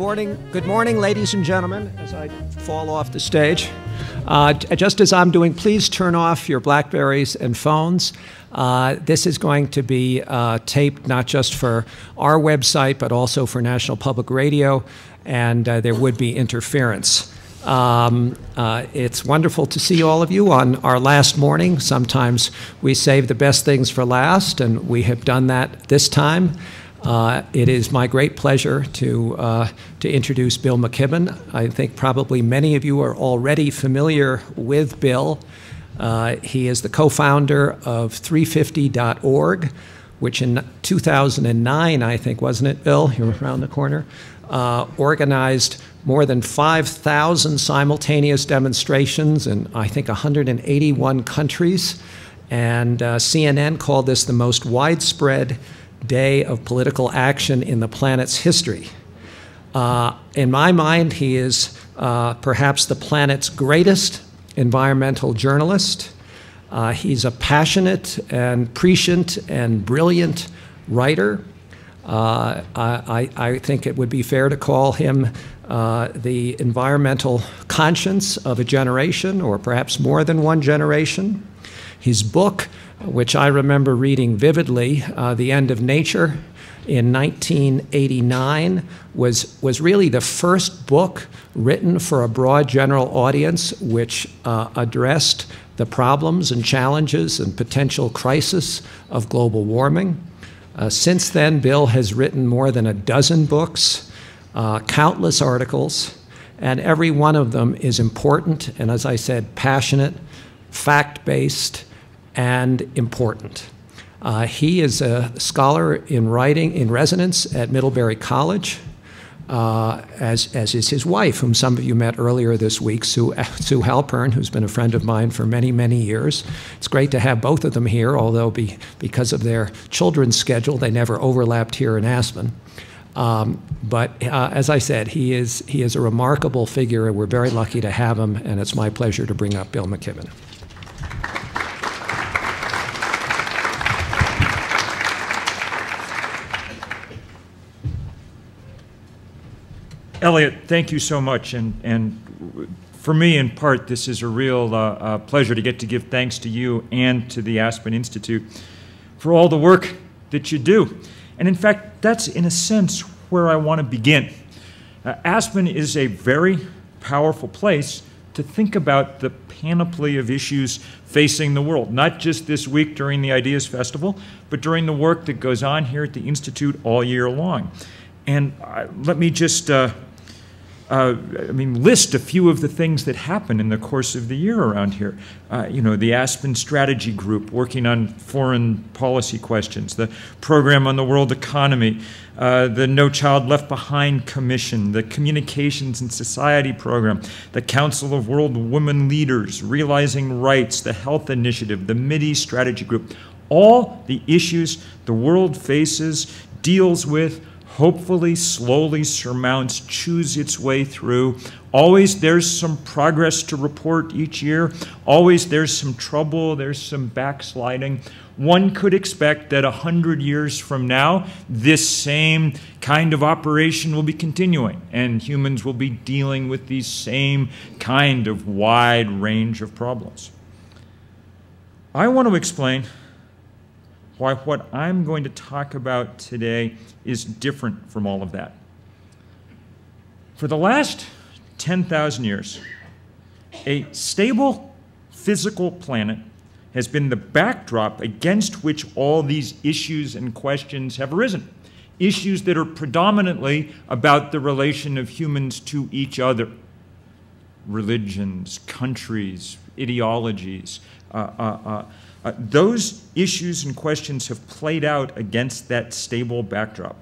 Good morning, ladies and gentlemen, as I fall off the stage. Just as I'm doing, please turn off your Blackberries and phones. This is going to be taped not just for our website, but also for National Public Radio, and there would be interference. It's wonderful to see all of you on our last morning. Sometimes we save the best things for last, and we have done that this time. It is my great pleasure to introduce Bill McKibben. I think probably many of you are already familiar with Bill. He is the co-founder of 350.org, which in 2009, I think, wasn't it, Bill? You're around the corner. Organized more than 5,000 simultaneous demonstrations in, I think, 181 countries. And CNN called this the most widespread day of political action in the planet's history. In my mind, he is perhaps the planet's greatest environmental journalist. He's a passionate and prescient and brilliant writer. I think it would be fair to call him the environmental conscience of a generation, or perhaps more than one generation. His book, which I remember reading vividly, The End of Nature, in 1989, was really the first book written for a broad general audience which addressed the problems and challenges and potential crisis of global warming. Since then, Bill has written more than a dozen books, countless articles, and every one of them is important and, as I said, passionate, fact-based, and important. He is a scholar in writing in residence at Middlebury College, as is his wife, whom some of you met earlier this week, Sue Halpern, who's been a friend of mine for many, many years. It's great to have both of them here, although because of their children's schedule, they never overlapped here in Aspen. But as I said, he is a remarkable figure, and we're very lucky to have him, and it's my pleasure to bring up Bill McKibben. Elliot, thank you so much, and for me, in part, this is a real pleasure to get to give thanks to you and to the Aspen Institute for all the work that you do. And in fact, that's in a sense where I want to begin. Aspen is a very powerful place to think about the panoply of issues facing the world, not just this week during the Ideas Festival, but during the work that goes on here at the Institute all year long. And let me just list a few of the things that happen in the course of the year around here. The Aspen Strategy Group working on foreign policy questions, the Program on the World Economy, the No Child Left Behind Commission, the Communications and Society Program, the Council of World Women Leaders, Realizing Rights, the Health Initiative, the Mideast Strategy Group. All the issues the world faces, deals with, hopefully slowly surmounts, chews its way through. Always there's some progress to report each year. Always there's some trouble, there's some backsliding. One could expect that 100 years from now, this same kind of operation will be continuing, and humans will be dealing with these same kind of wide range of problems. I want to explain why what I'm going to talk about today is different from all of that. For the last 10,000 years, a stable physical planet has been the backdrop against which all these issues and questions have arisen. Issues that are predominantly about the relation of humans to each other. Religions, countries, ideologies, those issues and questions have played out against that stable backdrop.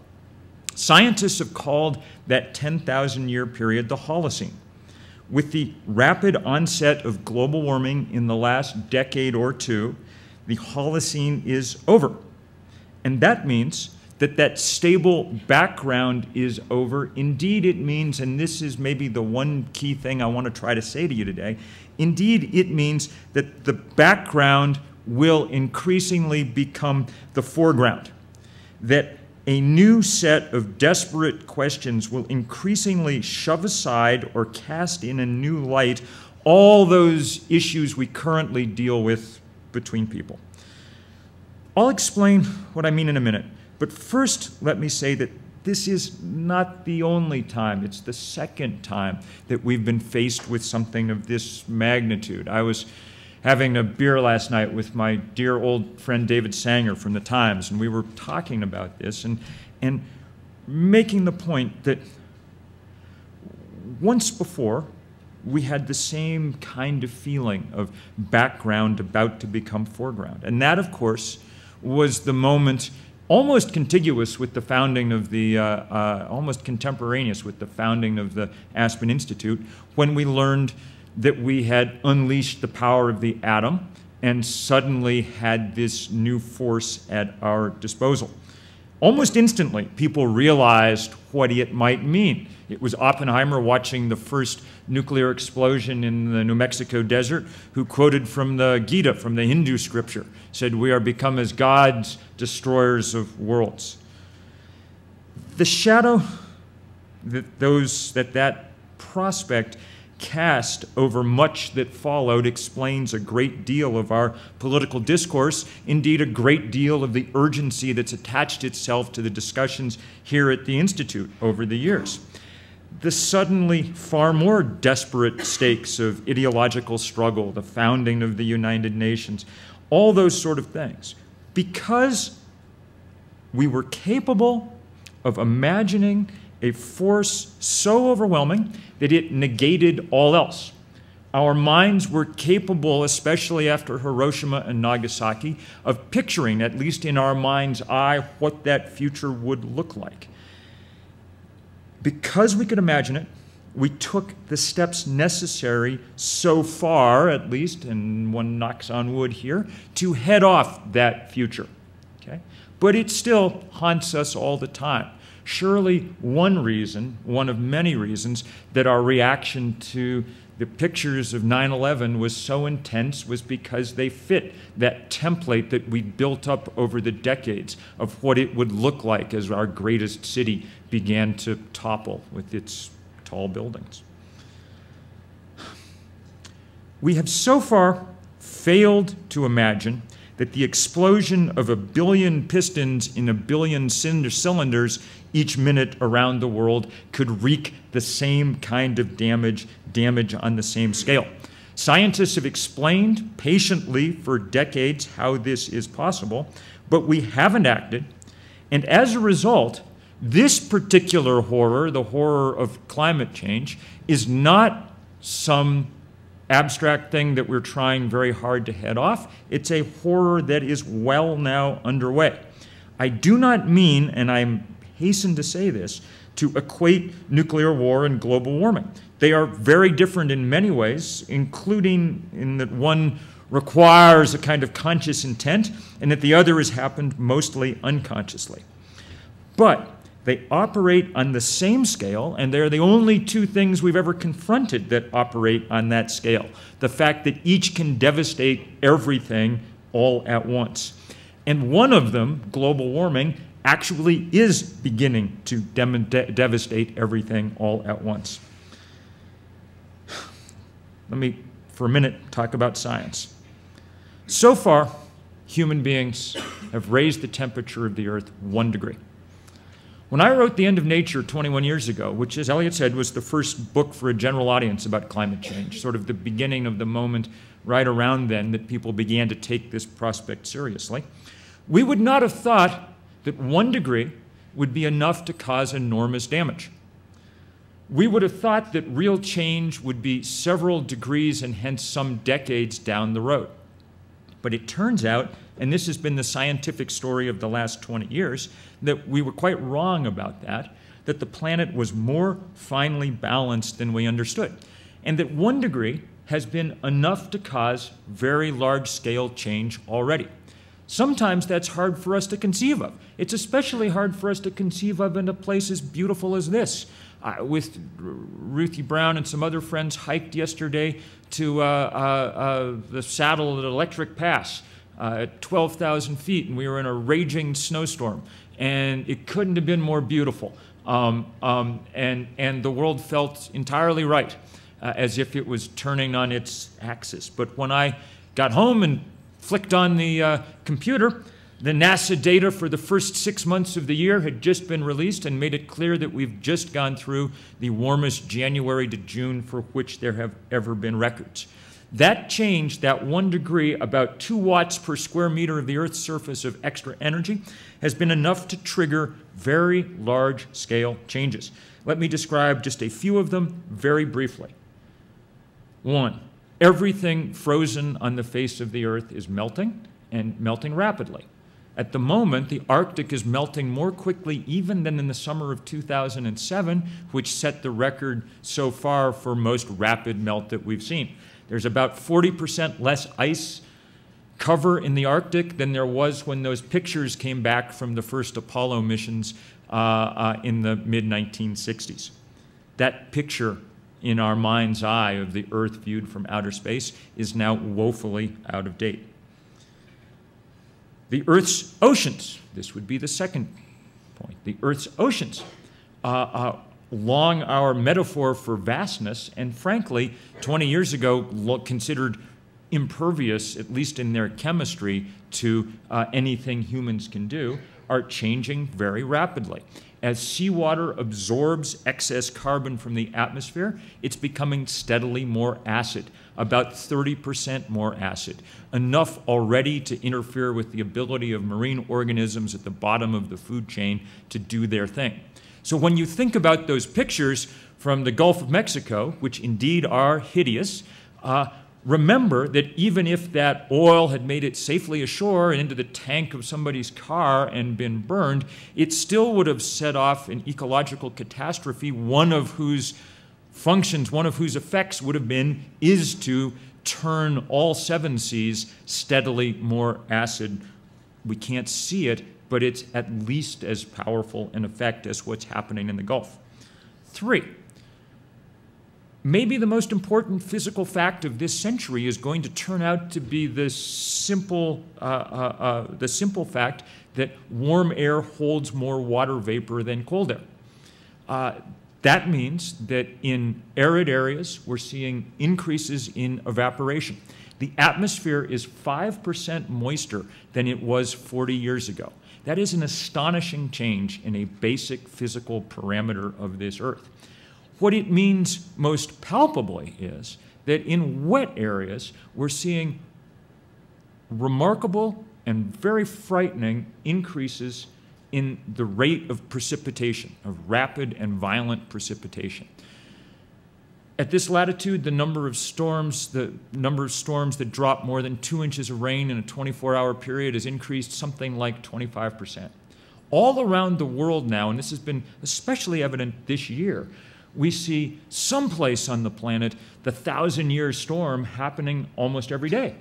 Scientists have called that 10,000-year period the Holocene. With the rapid onset of global warming in the last decade or two, the Holocene is over. And that means that that stable background is over. Indeed, it means, and this is maybe the one key thing I want to try to say to you today, indeed, it means that the background will increasingly become the foreground, that a new set of desperate questions will increasingly shove aside or cast in a new light all those issues we currently deal with between people. I'll explain what I mean in a minute, but first let me say that this is not the only time. It's the second time that we've been faced with something of this magnitude. I was having a beer last night with my dear old friend David Sanger from the Times, and we were talking about this and making the point that once before, we had the same kind of feeling of background about to become foreground. And that, of course, was the moment almost contiguous with the founding of the, almost contemporaneous with the founding of the Aspen Institute, when we learned that we had unleashed the power of the atom and suddenly had this new force at our disposal. Almost instantly, people realized what it might mean. It was Oppenheimer watching the first nuclear explosion in the New Mexico desert who quoted from the Gita, from the Hindu scripture, said, "We are become as gods, destroyers of worlds." The shadow that prospect cast over much that followed explains a great deal of our political discourse, indeed a great deal of the urgency that's attached itself to the discussions here at the Institute over the years. The suddenly far more desperate stakes of ideological struggle, the founding of the United Nations, all those sort of things, because we were capable of imagining a force so overwhelming that it negated all else. Our minds were capable, especially after Hiroshima and Nagasaki, of picturing, at least in our mind's eye, what that future would look like. Because we could imagine it, we took the steps necessary so far, at least, and one knocks on wood here, to head off that future. Okay? But it still haunts us all the time. Surely one reason, one of many reasons, that our reaction to the pictures of 9/11 was so intense was because they fit that template that we built up over the decades of what it would look like as our greatest city began to topple with its tall buildings. We have so far failed to imagine that the explosion of 1 billion pistons in 1 billion cylinders each minute around the world could wreak the same kind of damage on the same scale. Scientists have explained patiently for decades how this is possible, but we haven't acted. And as a result, this particular horror, the horror of climate change, is not some abstract thing that we're trying very hard to head off. It's a horror that is well now underway. I do not mean, and I hasten to say this, to equate nuclear war and global warming. They are very different in many ways, including in that one requires a kind of conscious intent and that the other has happened mostly unconsciously. But they operate on the same scale, and they're the only two things we've ever confronted that operate on that scale. The fact that each can devastate everything all at once. And one of them, global warming, actually is beginning to devastate everything all at once. Let me, for a minute, talk about science. So far, human beings have raised the temperature of the Earth 1 degree. When I wrote The End of Nature 21 years ago, which, as Eliot said, was the first book for a general audience about climate change, sort of the beginning of the moment right around then that people began to take this prospect seriously, we would not have thought that 1 degree would be enough to cause enormous damage. We would have thought that real change would be several degrees and hence some decades down the road. But it turns out, and this has been the scientific story of the last 20 years, that we were quite wrong about that the planet was more finely balanced than we understood, and that 1 degree has been enough to cause very large-scale change already. Sometimes that's hard for us to conceive of. It's especially hard for us to conceive of in a place as beautiful as this. With Ruthie Brown and some other friends hiked yesterday to the saddle at Electric Pass 12,000 feet, and we were in a raging snowstorm, and it couldn't have been more beautiful. And the world felt entirely right, as if it was turning on its axis. But when I got home and flicked on the computer, the NASA data for the first 6 months of the year had just been released and made it clear that we've just gone through the warmest January to June for which there have ever been records. That change, that 1 degree, about 2 watts per square meter of the Earth's surface of extra energy, has been enough to trigger very large-scale changes. Let me describe just a few of them very briefly. 1, everything frozen on the face of the Earth is melting, and melting rapidly. At the moment, the Arctic is melting more quickly even than in the summer of 2007, which set the record so far for most rapid melt that we've seen. There's about 40% less ice cover in the Arctic than there was when those pictures came back from the first Apollo missions in the mid-1960s. That picture in our mind's eye of the Earth viewed from outer space is now woefully out of date. The Earth's oceans, this would be the second point, the Earth's oceans, long our metaphor for vastness, and frankly, 20 years ago considered impervious, at least in their chemistry, to anything humans can do, are changing very rapidly. As seawater absorbs excess carbon from the atmosphere, it's becoming steadily more acid, about 30% more acid, enough already to interfere with the ability of marine organisms at the bottom of the food chain to do their thing. So when you think about those pictures from the Gulf of Mexico, which indeed are hideous, remember that even if that oil had made it safely ashore and into the tank of somebody's car and been burned, it still would have set off an ecological catastrophe, one of whose functions, one of whose effects would have been, is to turn all 7 seas steadily more acid. We can't see it, but it's at least as powerful an effect as what's happening in the Gulf. 3, maybe the most important physical fact of this century is going to turn out to be the simple fact that warm air holds more water vapor than cold air. That means that in arid areas, we're seeing increases in evaporation. The atmosphere is 5% moister than it was 40 years ago. That is an astonishing change in a basic physical parameter of this Earth. What it means most palpably is that in wet areas, we're seeing remarkable and very frightening increases in the rate of precipitation, of rapid and violent precipitation. At this latitude, the number of storms that drop more than 2 inches of rain in a 24-hour period has increased something like 25%. All around the world now, and this has been especially evident this year, we see someplace on the planet the 1,000-year storm happening almost every day.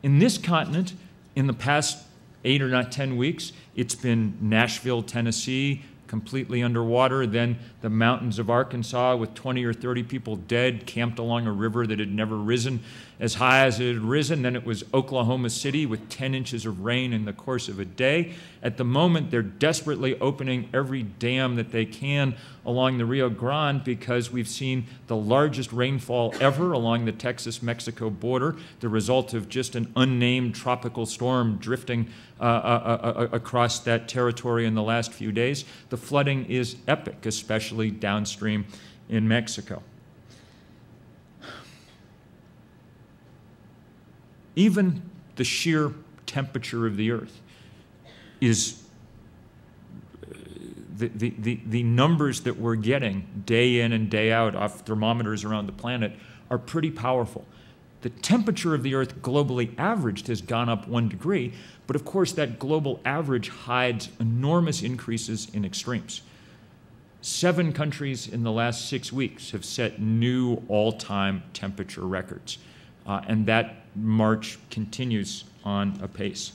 In this continent, in the past 8 or 10 weeks, it's been Nashville, Tennessee, completely underwater, then the mountains of Arkansas with 20 or 30 people dead, camped along a river that had never risen as high as it had risen. Then it was Oklahoma City with 10 inches of rain in the course of a day. At the moment, they're desperately opening every dam that they can along the Rio Grande because we've seen the largest rainfall ever along the Texas-Mexico border, the result of just an unnamed tropical storm drifting across that territory in the last few days. The flooding is epic, especially downstream in Mexico. Even the sheer temperature of the Earth is the numbers that we're getting day in and day out off thermometers around the planet are pretty powerful. The temperature of the Earth globally averaged has gone up 1 degree, but of course that global average hides enormous increases in extremes. 7 countries in the last 6 weeks have set new all-time temperature records, and that march continues on apace.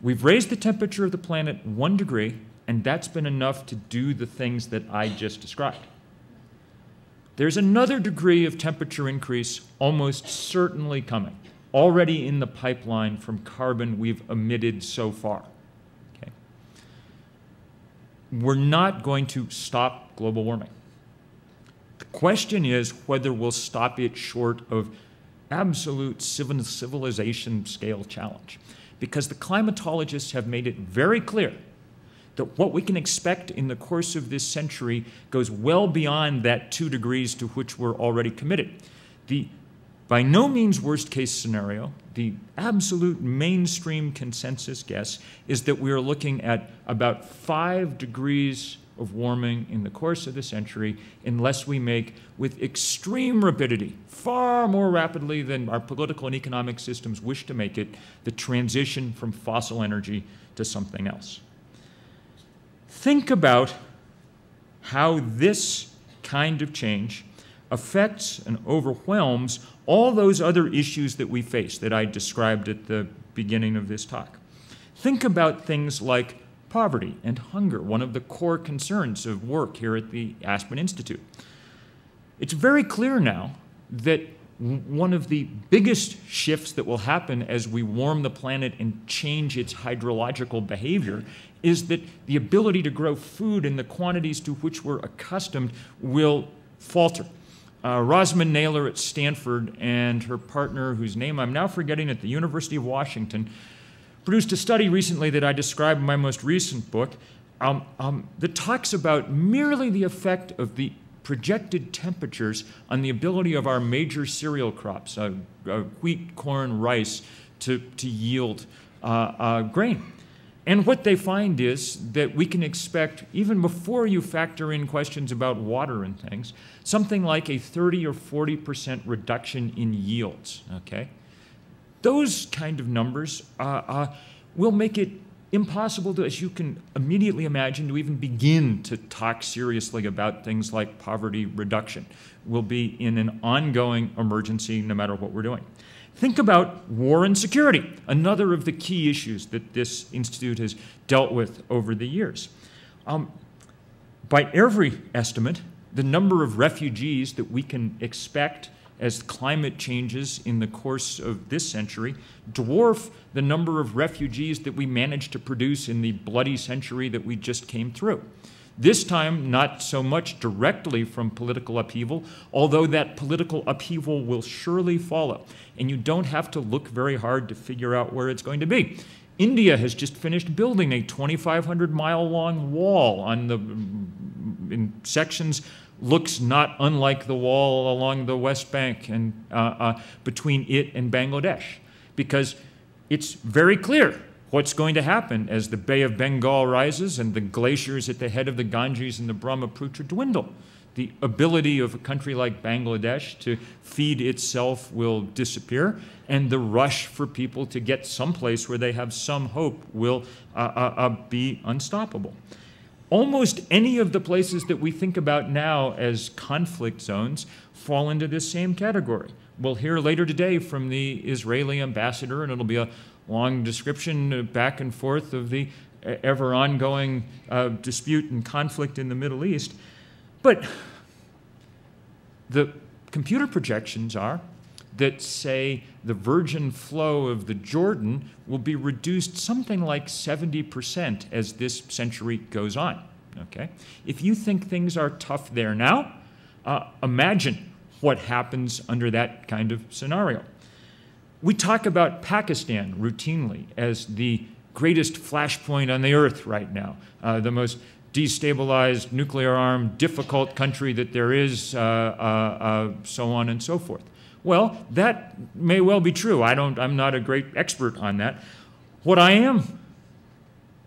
We've raised the temperature of the planet 1 degree, and that's been enough to do the things that I just described. There's another degree of temperature increase almost certainly coming. already in the pipeline from carbon we've emitted so far. Okay? We're not going to stop global warming. The question is whether we'll stop it short of absolute civilization scale challenge. Because the climatologists have made it very clear that what we can expect in the course of this century goes well beyond that 2 degrees to which we're already committed. The by no means worst case scenario, the absolute mainstream consensus guess is that we are looking at about 5 degrees of warming in the course of the century unless we make, with extreme rapidity, far more rapidly than our political and economic systems wish to make it, the transition from fossil energy to something else. Think about how this kind of change affects and overwhelms all those other issues that we face that I described at the beginning of this talk. Think about things like poverty and hunger, one of the core concerns of work here at the Aspen Institute. It's very clear now that one of the biggest shifts that will happen as we warm the planet and change its hydrological behavior is that the ability to grow food in the quantities to which we're accustomed will falter. Rosamund Naylor at Stanford and her partner, whose name I'm now forgetting, at the University of Washington, produced a study recently that I described in my most recent book that talks about merely the effect of the projected temperatures on the ability of our major cereal crops, wheat, corn, rice, to yield grain. And what they find is that we can expect, even before you factor in questions about water and things, something like a 30 or 40% reduction in yields, okay? Those kind of numbers will make it impossible to, as you can immediately imagine, to even begin to talk seriously about things like poverty reduction. We'll be in an ongoing emergency no matter what we're doing. Think about war and security, another of the key issues that this institute has dealt with over the years. By every estimate, the number of refugees that we can expect as climate changes in the course of this century dwarf the number of refugees that we managed to produce in the bloody century that we just came through. This time, not so much directly from political upheaval, although that political upheaval will surely follow. And you don't have to look very hard to figure out where it's going to be. India has just finished building a 2,500-mile-long wall on the, in sections, looks not unlike the wall along the West Bank and between it and Bangladesh, because it's very clear what's going to happen as the Bay of Bengal rises and the glaciers at the head of the Ganges and the Brahmaputra dwindle. The ability of a country like Bangladesh to feed itself will disappear, and the rush for people to get someplace where they have some hope will be unstoppable. Almost any of the places that we think about now as conflict zones fall into this same category. We'll hear later today from the Israeli ambassador, and it'll be a long description back and forth of the ever ongoing dispute and conflict in the Middle East. But the computer projections are that, say, the virgin flow of the Jordan will be reduced something like 70% as this century goes on, okay? If you think things are tough there now, imagine what happens under that kind of scenario. We talk about Pakistan routinely as the greatest flashpoint on the earth right now, the most destabilized, nuclear-armed, difficult country that there is, so on and so forth. Well, that may well be true. I'm not a great expert on that. What I am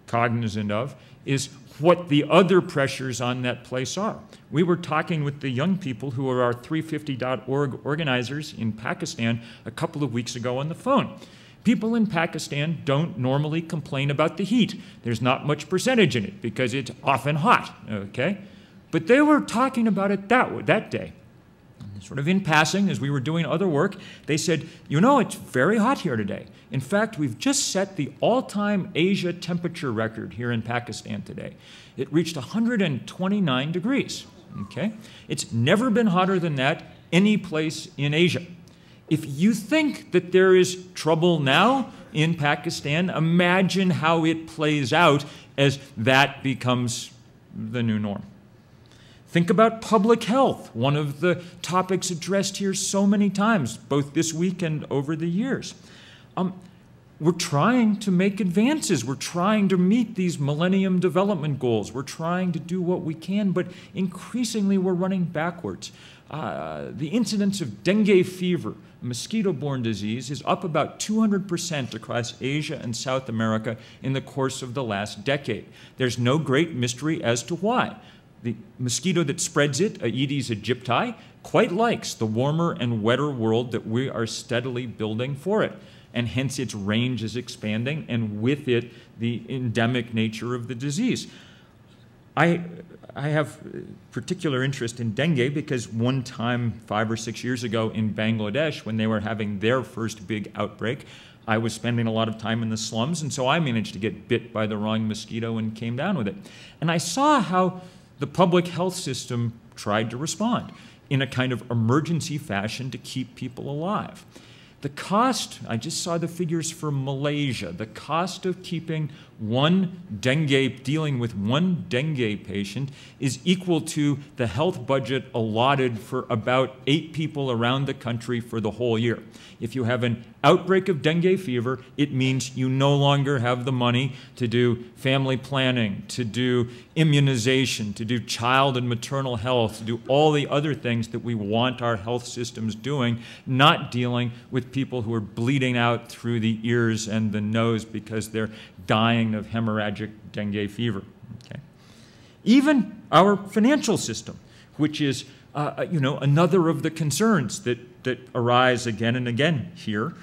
cognizant of is what the other pressures on that place are. We were talking with the young people who are our 350.org organizers in Pakistan a couple of weeks ago on the phone. People in Pakistan don't normally complain about the heat. There's not much percentage in it because it's often hot, okay? But they were talking about it that day. Sort of in passing, as we were doing other work, they said, you know, it's very hot here today. In fact, we've just set the all-time Asia temperature record here in Pakistan today. It reached 129 degrees, okay? It's never been hotter than that any place in Asia. If you think that there is trouble now in Pakistan, imagine how it plays out as that becomes the new norm. Think about public health, one of the topics addressed here so many times, both this week and over the years. We're trying to make advances. We're trying to meet these Millennium Development Goals. We're trying to do what we can, but increasingly we're running backwards. The incidence of dengue fever, mosquito-borne disease, is up about 200% across Asia and South America in the course of the last decade. There's no great mystery as to why. The mosquito that spreads it, Aedes aegypti, quite likes the warmer and wetter world that we are steadily building for it. And hence its range is expanding, and with it, the endemic nature of the disease. I have particular interest in dengue because one time, 5 or 6 years ago in Bangladesh, when they were having their first big outbreak, I was spending a lot of time in the slums, and so I managed to get bit by the wrong mosquito and came down with it. And I saw how the public health system tried to respond in a kind of emergency fashion to keep people alive. The cost, I just saw the figures for Malaysia, the cost of keeping dealing with one dengue patient is equal to the health budget allotted for about 8 people around the country for the whole year. If you have an outbreak of dengue fever, it means you no longer have the money to do family planning, to do immunization, to do child and maternal health, to do all the other things that we want our health systems doing, not dealing with people who are bleeding out through the ears and the nose because they're dying of hemorrhagic dengue fever. Okay? Even our financial system, which is another of the concerns that arise again and again here,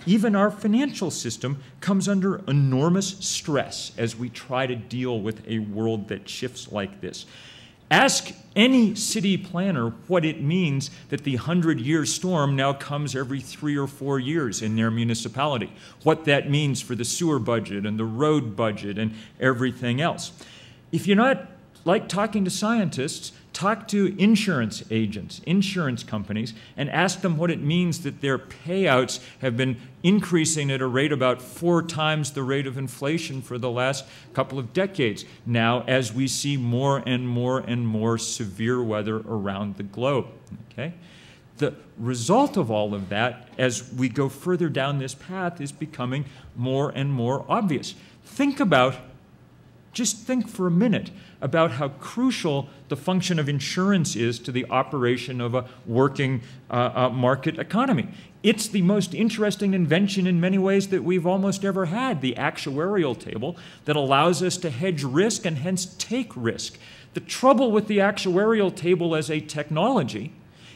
even our financial system comes under enormous stress as we try to deal with a world that shifts like this. Ask any city planner what it means that the 100-year storm now comes every 3 or 4 years in their municipality, what that means for the sewer budget and the road budget and everything else. If you're not like talking to scientists, talk to insurance agents, insurance companies, and ask them what it means that their payouts have been increasing at a rate about 4 times the rate of inflation for the last couple of decades now, as we see more and more and more severe weather around the globe. Okay? The result of all of that, as we go further down this path, is becoming more and more obvious. Just think for a minute about how crucial the function of insurance is to the operation of a working market economy. It's the most interesting invention in many ways that we've almost ever had, the actuarial table that allows us to hedge risk and hence take risk. The trouble with the actuarial table as a technology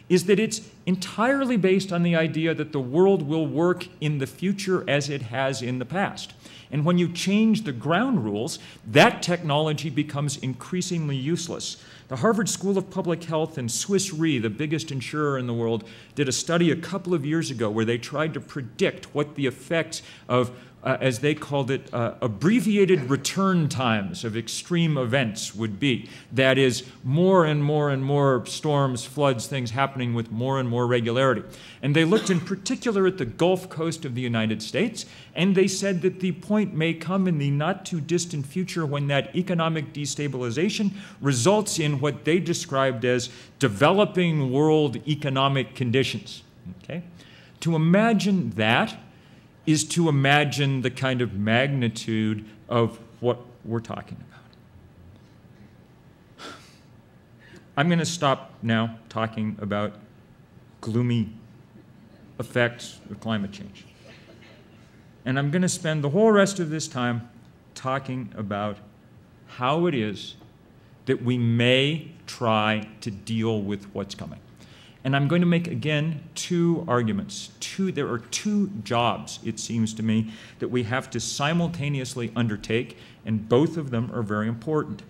is that it's entirely based on the idea that the world will work in the future as it has in the past. And when you change the ground rules, that technology becomes increasingly useless. The Harvard School of Public Health and Swiss Re, the biggest insurer in the world, did a study a couple of years ago where they tried to predict what the effects of, as they called it, abbreviated return times of extreme events would be. That is, more and more and more storms, floods, things happening with more and more regularity. And they looked in particular at the Gulf Coast of the United States, and they said that the point may come in the not too distant future when that economic destabilization results in what they described as developing world economic conditions. Okay? To imagine that is to imagine the kind of magnitude of what we're talking about. I'm going to stop now talking about gloomy effects of climate change. And I'm going to spend the whole rest of this time talking about how it is that we may try to deal with what's coming. And I'm going to make, again, 2 arguments. There are 2 jobs, it seems to me, that we have to simultaneously undertake, and both of them are very important.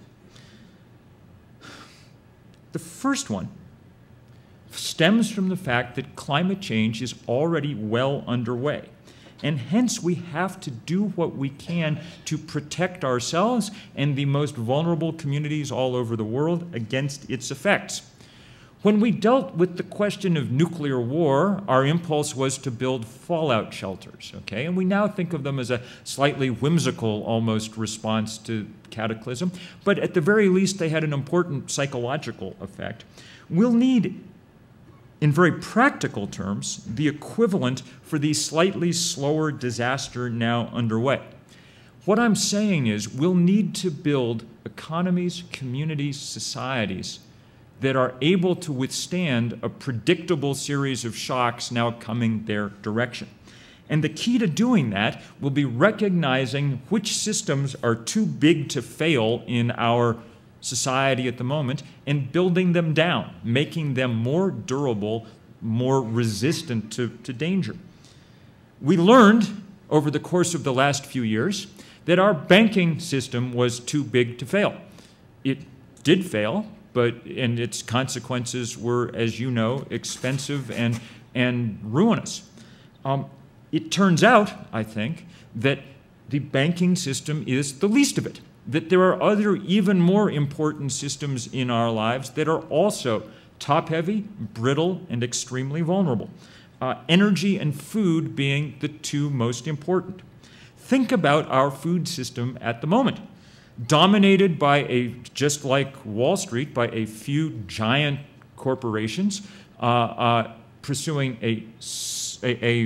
The first one stems from the fact that climate change is already well underway. And hence, we have to do what we can to protect ourselves and the most vulnerable communities all over the world against its effects. When we dealt with the question of nuclear war, our impulse was to build fallout shelters, okay? And we now think of them as a slightly whimsical, almost, response to cataclysm. But at the very least, they had an important psychological effect. We'll need, in very practical terms, the equivalent for the slightly slower disaster now underway. What I'm saying is we'll need to build economies, communities, societies that are able to withstand a predictable series of shocks now coming their direction. And the key to doing that will be recognizing which systems are too big to fail in our society at the moment and building them down, making them more durable, more resistant to danger. We learned over the course of the last few years that our banking system was too big to fail. It did fail, and its consequences were, as you know, expensive and ruinous. It turns out, I think, that the banking system is the least of it, that there are other even more important systems in our lives that are also top-heavy, brittle, and extremely vulnerable. Energy and food being the two most important. Think about our food system at the moment. Dominated by just like Wall Street, by a few giant corporations pursuing a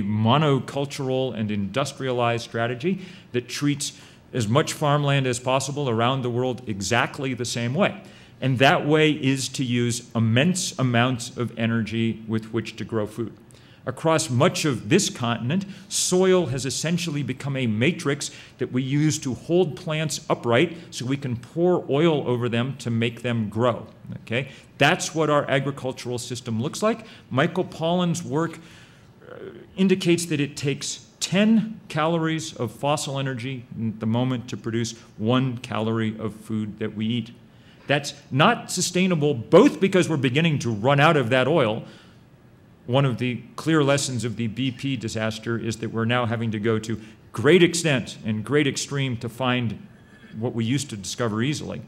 monocultural and industrialized strategy that treats as much farmland as possible around the world exactly the same way. And that way is to use immense amounts of energy with which to grow food. Across much of this continent, soil has essentially become a matrix that we use to hold plants upright so we can pour oil over them to make them grow. Okay? That's what our agricultural system looks like. Michael Pollan's work indicates that it takes 10 calories of fossil energy at the moment to produce 1 calorie of food that we eat. That's not sustainable, both because we're beginning to run out of that oil. One of the clear lessons of the BP disaster is that we're now having to go to great extent and great extreme to find what we used to discover easily.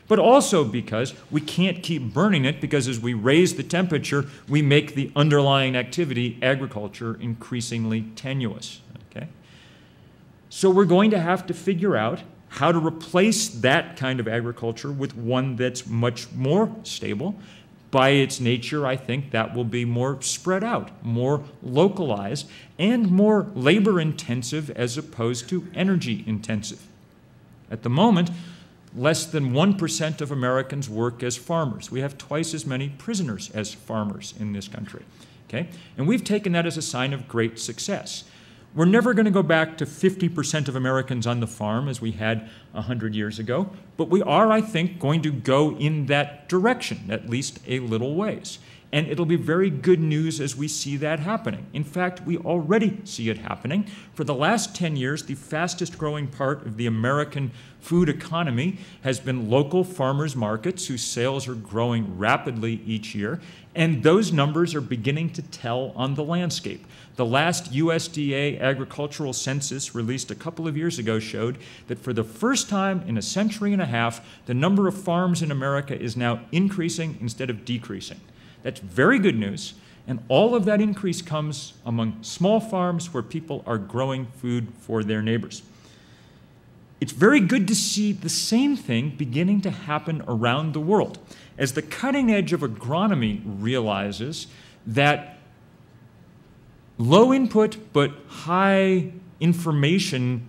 But also because we can't keep burning it, because as we raise the temperature, we make the underlying activity, agriculture, increasingly tenuous. Okay? So we're going to have to figure out how to replace that kind of agriculture with one that's much more stable. By its nature, I think that will be more spread out, more localized, and more labor-intensive as opposed to energy-intensive. At the moment, less than 1% of Americans work as farmers. We have twice as many prisoners as farmers in this country. Okay? And we've taken that as a sign of great success. We're never going to go back to 50% of Americans on the farm as we had 100 years ago, but we are, I think, going to go in that direction, at least a little ways. And it'll be very good news as we see that happening. In fact, we already see it happening. For the last 10 years, the fastest growing part of the American food economy has been local farmers markets whose sales are growing rapidly each year. And those numbers are beginning to tell on the landscape. The last USDA agricultural census released a couple of years ago showed that for the first time in a century and a half, the number of farms in America is now increasing instead of decreasing. That's very good news, and all of that increase comes among small farms where people are growing food for their neighbors. It's very good to see the same thing beginning to happen around the world, as the cutting edge of agronomy realizes that low input but high information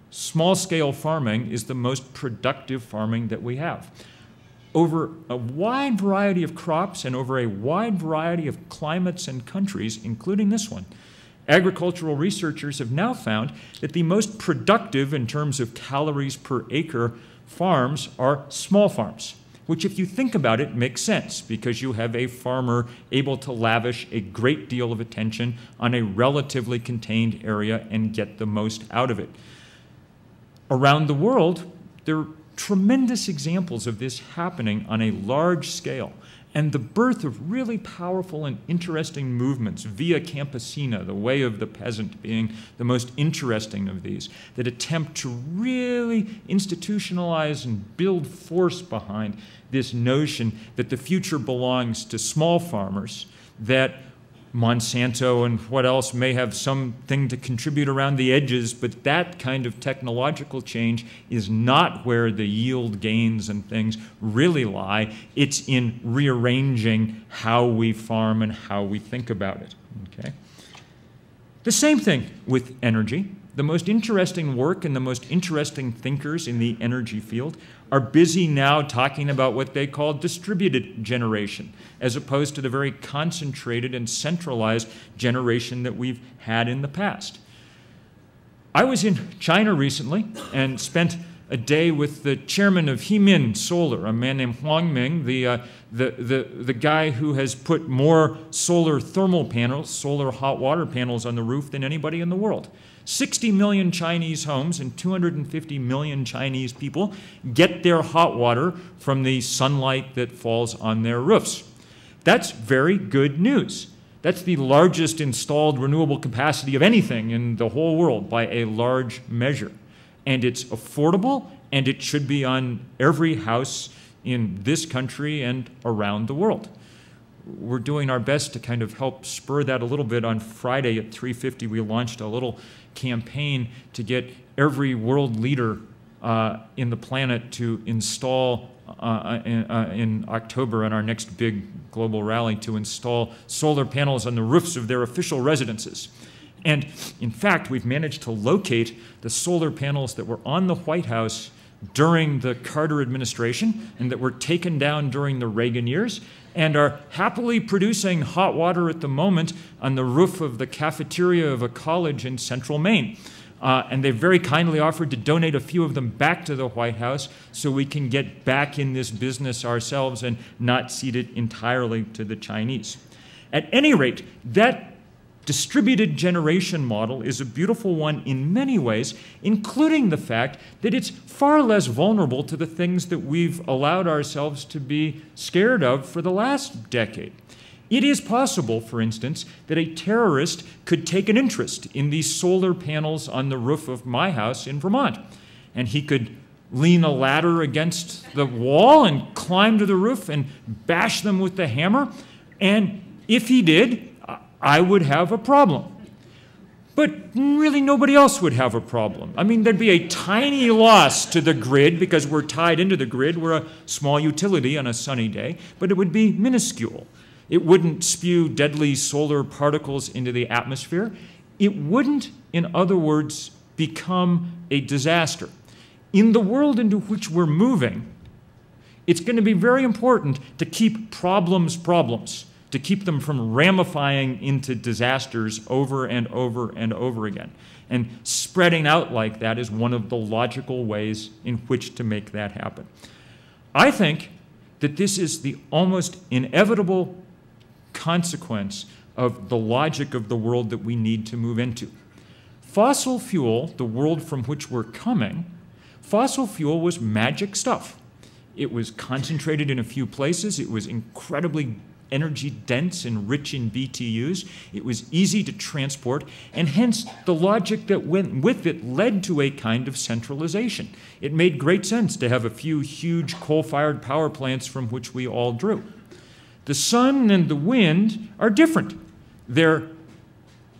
small-scale farming is the most productive farming that we have. Over a wide variety of crops and over a wide variety of climates and countries, including this one, agricultural researchers have now found that the most productive in terms of calories per acre farms are small farms, which, if you think about it, makes sense because you have a farmer able to lavish a great deal of attention on a relatively contained area and get the most out of it. Around the world, there are tremendous examples of this happening on a large scale. and the birth of really powerful and interesting movements, Via Campesina, the way of the peasant being the most interesting of these, that attempt to really institutionalize and build force behind this notion that the future belongs to small farmers, that Monsanto and what else may have something to contribute around the edges, but that kind of technological change is not where the yield gains and things really lie. It's in rearranging how we farm and how we think about it. Okay? The same thing with energy. The most interesting work and the most interesting thinkers in the energy field are busy now talking about what they call distributed generation, as opposed to the very concentrated and centralized generation that we've had in the past. I was in China recently and spent a day with the chairman of Hemin Solar, a man named Huang Ming, the guy who has put more solar thermal panels, solar hot water panels on the roof than anybody in the world. 60 million Chinese homes and 250 million Chinese people get their hot water from the sunlight that falls on their roofs. That's very good news. That's the largest installed renewable capacity of anything in the whole world by a large measure. And it's affordable, and it should be on every house in this country and around the world. We're doing our best to kind of help spur that a little bit. On Friday at 3:50, we launched a little campaign to get every world leader in the planet to install in October in our next big global rally to install solar panels on the roofs of their official residences. And in fact, we've managed to locate the solar panels that were on the White House during the Carter administration and that were taken down during the Reagan years and are happily producing hot water at the moment on the roof of the cafeteria of a college in central Maine. And they've very kindly offered to donate a few of them back to the White House so we can get back in this business ourselves and not cede it entirely to the Chinese. At any rate, that distributed generation model is a beautiful one in many ways, including the fact that it's far less vulnerable to the things that we've allowed ourselves to be scared of for the last decade. It is possible, for instance, that a terrorist could take an interest in these solar panels on the roof of my house in Vermont, and he could lean a ladder against the wall and climb to the roof and bash them with the hammer, and if he did, I would have a problem. But really nobody else would have a problem. I mean, there'd be a tiny loss to the grid because we're tied into the grid. We're a small utility on a sunny day, but it would be minuscule. It wouldn't spew deadly solar particles into the atmosphere. It wouldn't, in other words, become a disaster. In the world into which we're moving, it's going to be very important to keep problems problems, to keep them from ramifying into disasters over and over and over again. And spreading out like that is one of the logical ways in which to make that happen. I think that this is the almost inevitable consequence of the logic of the world that we need to move into. Fossil fuel, the world from which we're coming, fossil fuel was magic stuff. It was concentrated in a few places. It was incredibly energy dense and rich in BTUs. It was easy to transport, and hence the logic that went with it led to a kind of centralization. It made great sense to have a few huge coal-fired power plants from which we all drew. The sun and the wind are different. They're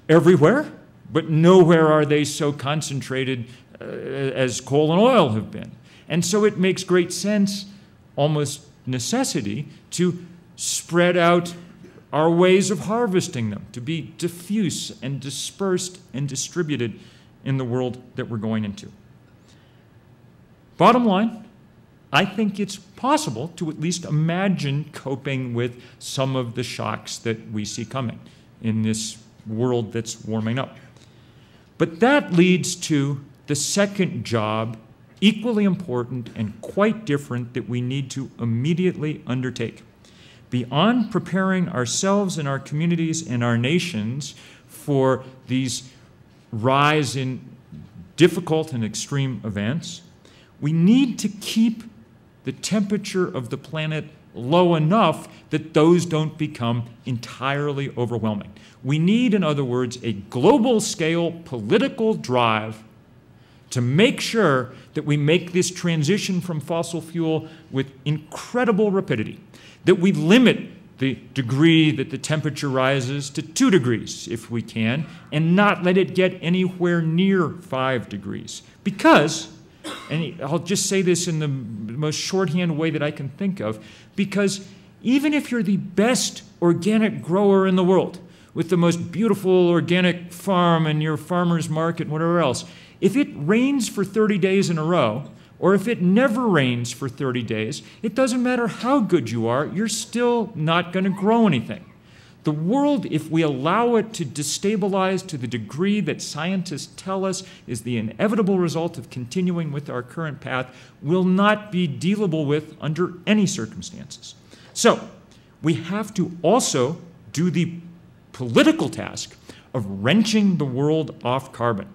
everywhere, but nowhere are they so concentrated as coal and oil have been. And so it makes great sense, almost necessity, to spread out our ways of harvesting them, to be diffuse and dispersed and distributed in the world that we're going into. Bottom line, I think it's possible to at least imagine coping with some of the shocks that we see coming in this world that's warming up. But that leads to the second job, equally important and quite different, that we need to immediately undertake. Beyond preparing ourselves and our communities and our nations for these rise in difficult and extreme events, we need to keep the temperature of the planet low enough that those don't become entirely overwhelming. We need, in other words, a global scale political drive to make sure that we make this transition from fossil fuel with incredible rapidity, that we limit the degree that the temperature rises to 2 degrees, if we can, and not let it get anywhere near 5 degrees. Because, and I'll just say this in the most shorthand way that I can think of, because even if you're the best organic grower in the world, with the most beautiful organic farm and your farmer's market and whatever else, if it rains for 30 days in a row, or if it never rains for 30 days, it doesn't matter how good you are, you're still not going to grow anything. The world, if we allow it to destabilize to the degree that scientists tell us is the inevitable result of continuing with our current path, will not be dealable with under any circumstances. So, we have to also do the political task of wrenching the world off carbon.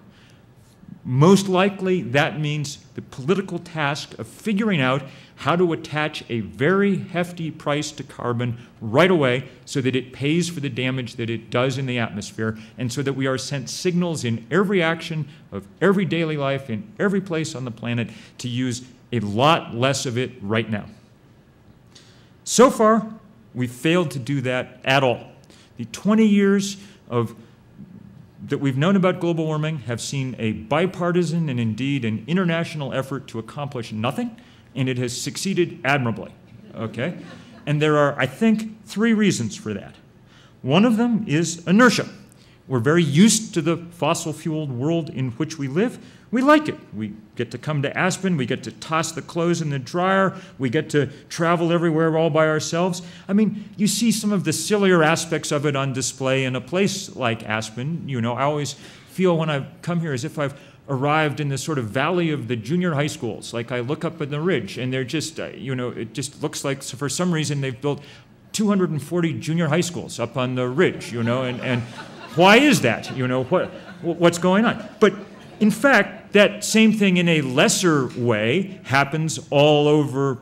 Most likely, that means the political task of figuring out how to attach a very hefty price to carbon right away so that it pays for the damage that it does in the atmosphere, and so that we are sent signals in every action of every daily life in every place on the planet to use a lot less of it right now. So far, we've failed to do that at all. The 20 years that we've known about global warming have seen a bipartisan and indeed an international effort to accomplish nothing, and it has succeeded admirably, okay? And there are, I think, 3 reasons for that. One of them is inertia. We're very used to the fossil-fueled world in which we live. We like it. We get to come to Aspen, we get to toss the clothes in the dryer, we get to travel everywhere all by ourselves. I mean, you see some of the sillier aspects of it on display in a place like Aspen. You know, I always feel when I come here as if I've arrived in this sort of valley of the junior high schools. Like I look up at the ridge and they're just, you know, it just looks like for some reason they've built 240 junior high schools up on the ridge, you know, and why is that? You know, what's going on? But in fact, that same thing in a lesser way happens all over,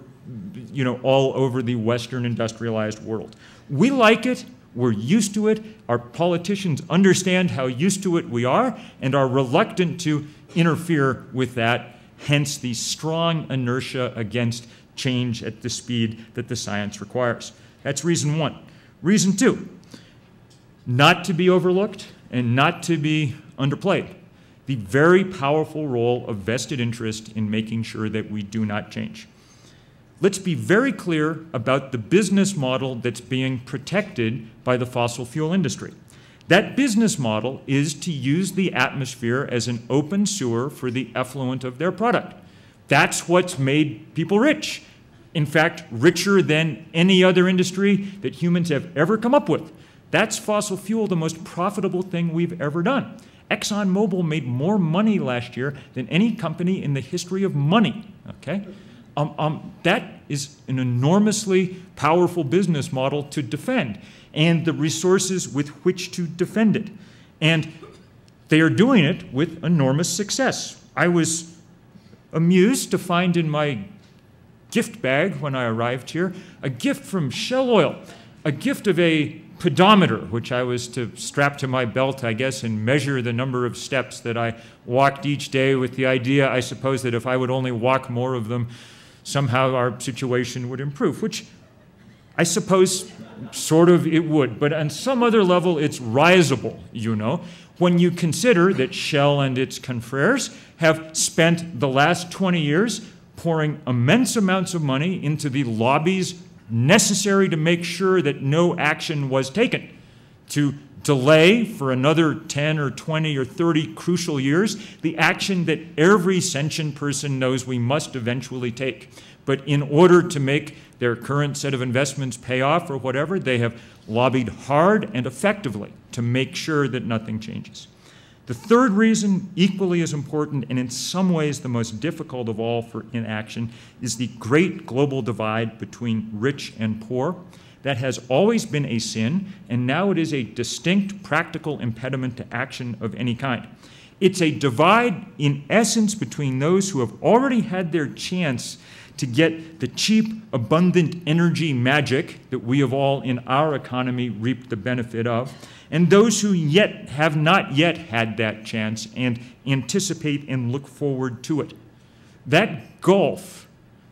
you know, all over the Western industrialized world. We like it. We're used to it. Our politicians understand how used to it we are and are reluctant to interfere with that, hence the strong inertia against change at the speed that the science requires. That's reason 1. Reason 2, not to be overlooked and not to be underplayed. The very powerful role of vested interest in making sure that we do not change. Let's be very clear about the business model that's being protected by the fossil fuel industry. That business model is to use the atmosphere as an open sewer for the effluent of their product. That's what's made people rich. In fact, richer than any other industry that humans have ever come up with. That's fossil fuel, the most profitable thing we've ever done. ExxonMobil made more money last year than any company in the history of money, okay? That is an enormously powerful business model to defend, and the resources with which to defend it. And they are doing it with enormous success. I was amused to find in my gift bag when I arrived here a gift from Shell Oil, a gift of a pedometer, which I was to strap to my belt, I guess, and measure the number of steps that I walked each day, with the idea, I suppose, that if I would only walk more of them, somehow our situation would improve, which I suppose sort of it would, but on some other level it's risible, you know, when you consider that Shell and its confreres have spent the last 20 years pouring immense amounts of money into the lobbies necessary to make sure that no action was taken, to delay for another 10 or 20 or 30 crucial years the action that every sentient person knows we must eventually take. But in order to make their current set of investments pay off or whatever, they have lobbied hard and effectively to make sure that nothing changes. The third reason, equally as important and in some ways the most difficult of all for inaction, is the great global divide between rich and poor. That has always been a sin, and now it is a distinct practical impediment to action of any kind. It's a divide, in essence, between those who have already had their chance to get the cheap, abundant energy magic that we have all in our economy reaped the benefit of, and those who yet have not yet had that chance and anticipate and look forward to it. That gulf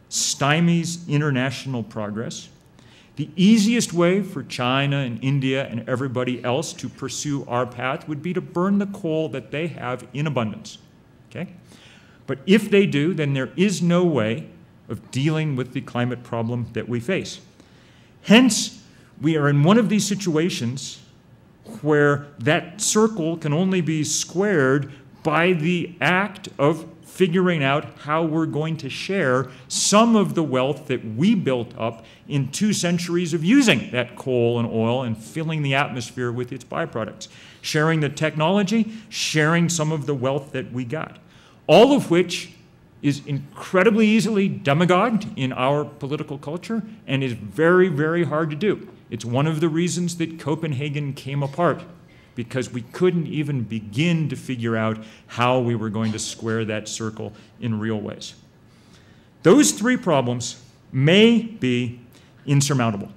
stymies international progress. The easiest way for China and India and everybody else to pursue our path would be to burn the coal that they have in abundance. Okay? But if they do, then there is no way of dealing with the climate problem that we face. Hence, we are in one of these situations where that circle can only be squared by the act of figuring out how we're going to share some of the wealth that we built up in 2 centuries of using that coal and oil and filling the atmosphere with its byproducts. Sharing the technology, sharing some of the wealth that we got. All of which is incredibly easily demagogued in our political culture and is very, very hard to do. It's one of the reasons that Copenhagen came apart, because we couldn't even begin to figure out how we were going to square that circle in real ways. Those 3 problems may be insurmountable.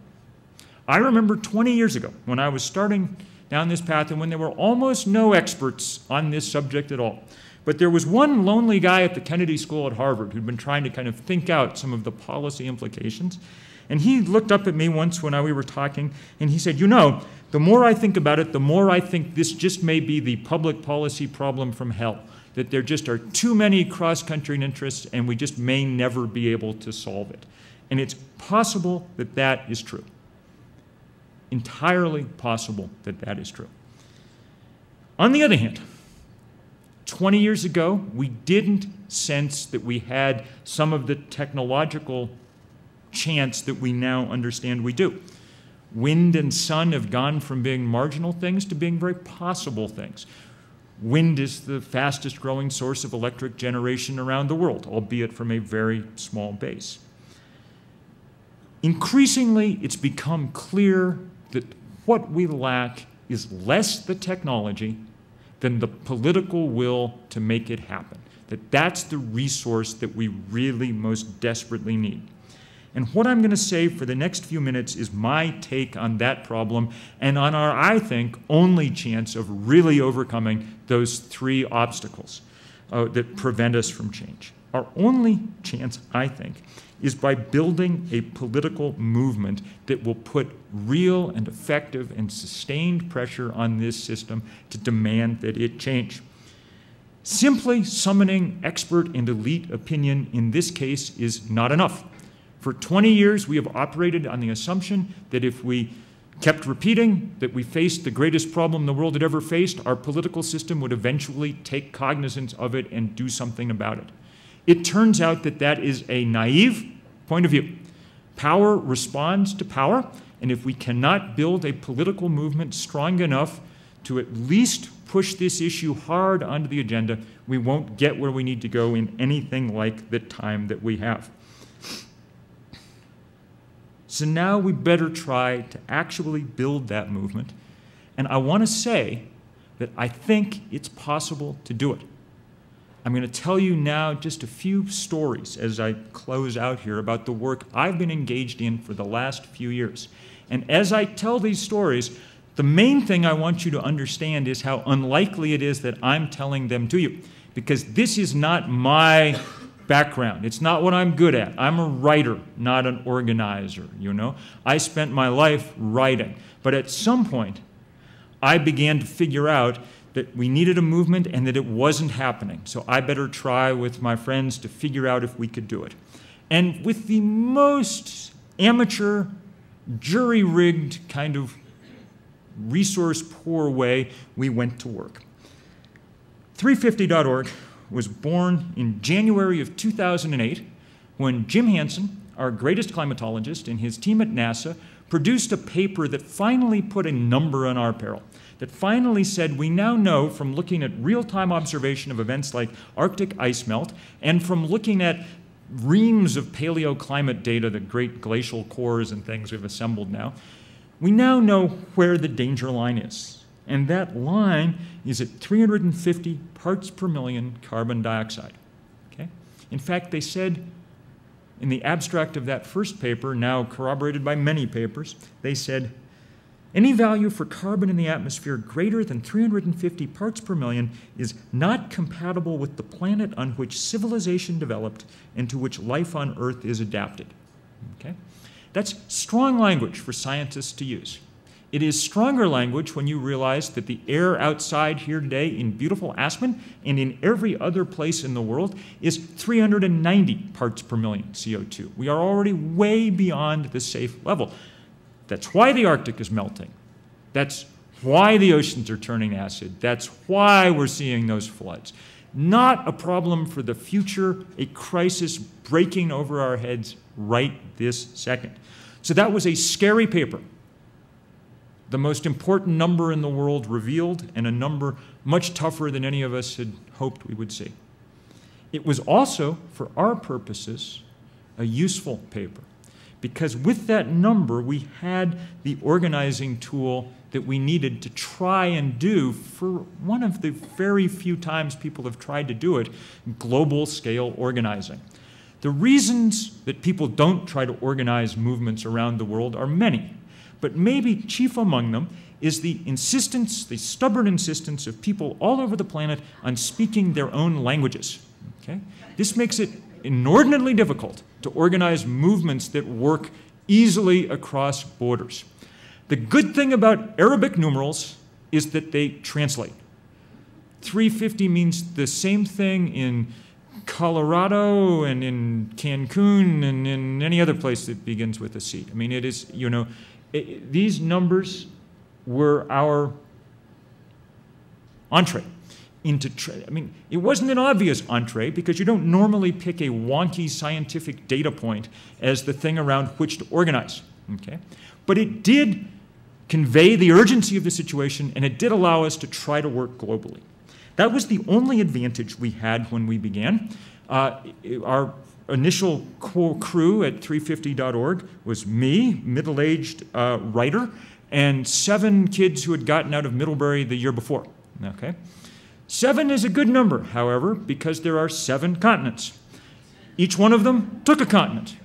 I remember 20 years ago when I was starting down this path and when there were almost no experts on this subject at all. But there was one lonely guy at the Kennedy School at Harvard who'd been trying to kind of think out some of the policy implications. And he looked up at me once when we were talking, and he said, you know, the more I think about it, the more I think this just may be the public policy problem from hell, that there just are too many cross-country interests, and we just may never be able to solve it. And it's possible that that is true. Entirely possible that that is true. On the other hand, 20 years ago, we didn't sense that we had some of the technological chance that we now understand we do. Wind and sun have gone from being marginal things to being very possible things. Wind is the fastest growing source of electric generation around the world, albeit from a very small base. Increasingly, it's become clear that what we lack is less the technology than the political will to make it happen. That that's the resource that we really most desperately need. And what I'm going to say for the next few minutes is my take on that problem and on our, I think, only chance of really overcoming those 3 obstacles that prevent us from change. Our only chance, I think, is by building a political movement that will put real and effective and sustained pressure on this system to demand that it change. Simply summoning expert and elite opinion in this case is not enough. For 20 years, we have operated on the assumption that if we kept repeating that we faced the greatest problem the world had ever faced, our political system would eventually take cognizance of it and do something about it. It turns out that that is a naive point of view. Power responds to power, and if we cannot build a political movement strong enough to at least push this issue hard onto the agenda, we won't get where we need to go in anything like the time that we have. So now we better try to actually build that movement. And I want to say that I think it's possible to do it. I'm going to tell you now just a few stories as I close out here about the work I've been engaged in for the last few years. And as I tell these stories, the main thing I want you to understand is how unlikely it is that I'm telling them to you. Because this is not my background. It's not what I'm good at. I'm a writer, not an organizer, you know. I spent my life writing. But at some point, I began to figure out that we needed a movement and that it wasn't happening. So I better try with my friends to figure out if we could do it. And with the most amateur, jury-rigged kind of resource-poor way, we went to work. 350.org was born in January of 2008 when Jim Hansen, our greatest climatologist, and his team at NASA produced a paper that finally put a number on our peril, that finally said we now know from looking at real-time observation of events like Arctic ice melt and from looking at reams of paleoclimate data, the great glacial cores and things we've assembled now, we now know where the danger line is. And that line is at 350 parts per million carbon dioxide. Okay? In fact, they said, In the abstract of that first paper, now corroborated by many papers, they said, any value for carbon in the atmosphere greater than 350 parts per million is not compatible with the planet on which civilization developed and to which life on Earth is adapted. Okay? That's strong language for scientists to use. It is stronger language when you realize that the air outside here today in beautiful Aspen and in every other place in the world is 390 parts per million CO2. We are already way beyond the safe level. That's why the Arctic is melting. That's why the oceans are turning acid. That's why we're seeing those floods. Not a problem for the future, a crisis breaking over our heads right this second. So that was a scary paper. The most important number in the world revealed, and a number much tougher than any of us had hoped we would see. It was also, for our purposes, a useful paper, because with that number, we had the organizing tool that we needed to try and do, for one of the very few times people have tried to do it, global scale organizing. The reasons that people don't try to organize movements around the world are many, but maybe chief among them is the insistence, the stubborn insistence of people all over the planet on speaking their own languages. Okay? This makes it inordinately difficult to organize movements that work easily across borders. The good thing about Arabic numerals is that they translate. 350 means the same thing in Colorado and in Cancun and in any other place that begins with a C. I mean, it is, you know, these numbers were our entree into I mean, it wasn't an obvious entree because you don't normally pick a wonky scientific data point as the thing around which to organize, okay? But it did convey the urgency of the situation, and it did allow us to try to work globally. That was the only advantage we had when we began. Our initial core crew at 350.org was me, middle-aged writer, and 7 kids who had gotten out of Middlebury the year before. Okay? 7 is a good number, however, because there are 7 continents. Each one of them took a continent.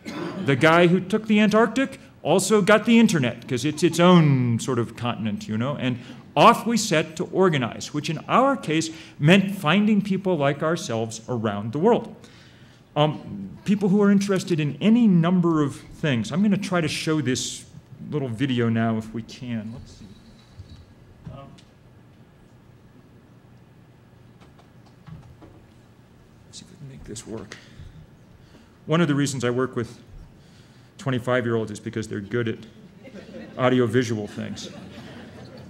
The guy who took the Antarctic also got the internet, because it's its own sort of continent, you know, and off we set to organize, which in our case meant finding people like ourselves around the world. People who are interested in any number of things. I'm going to try to show this little video now if we can. Let's see. Let's see if we can make this work. One of the reasons I work with 25-year-olds is because they're good at audio-visual things.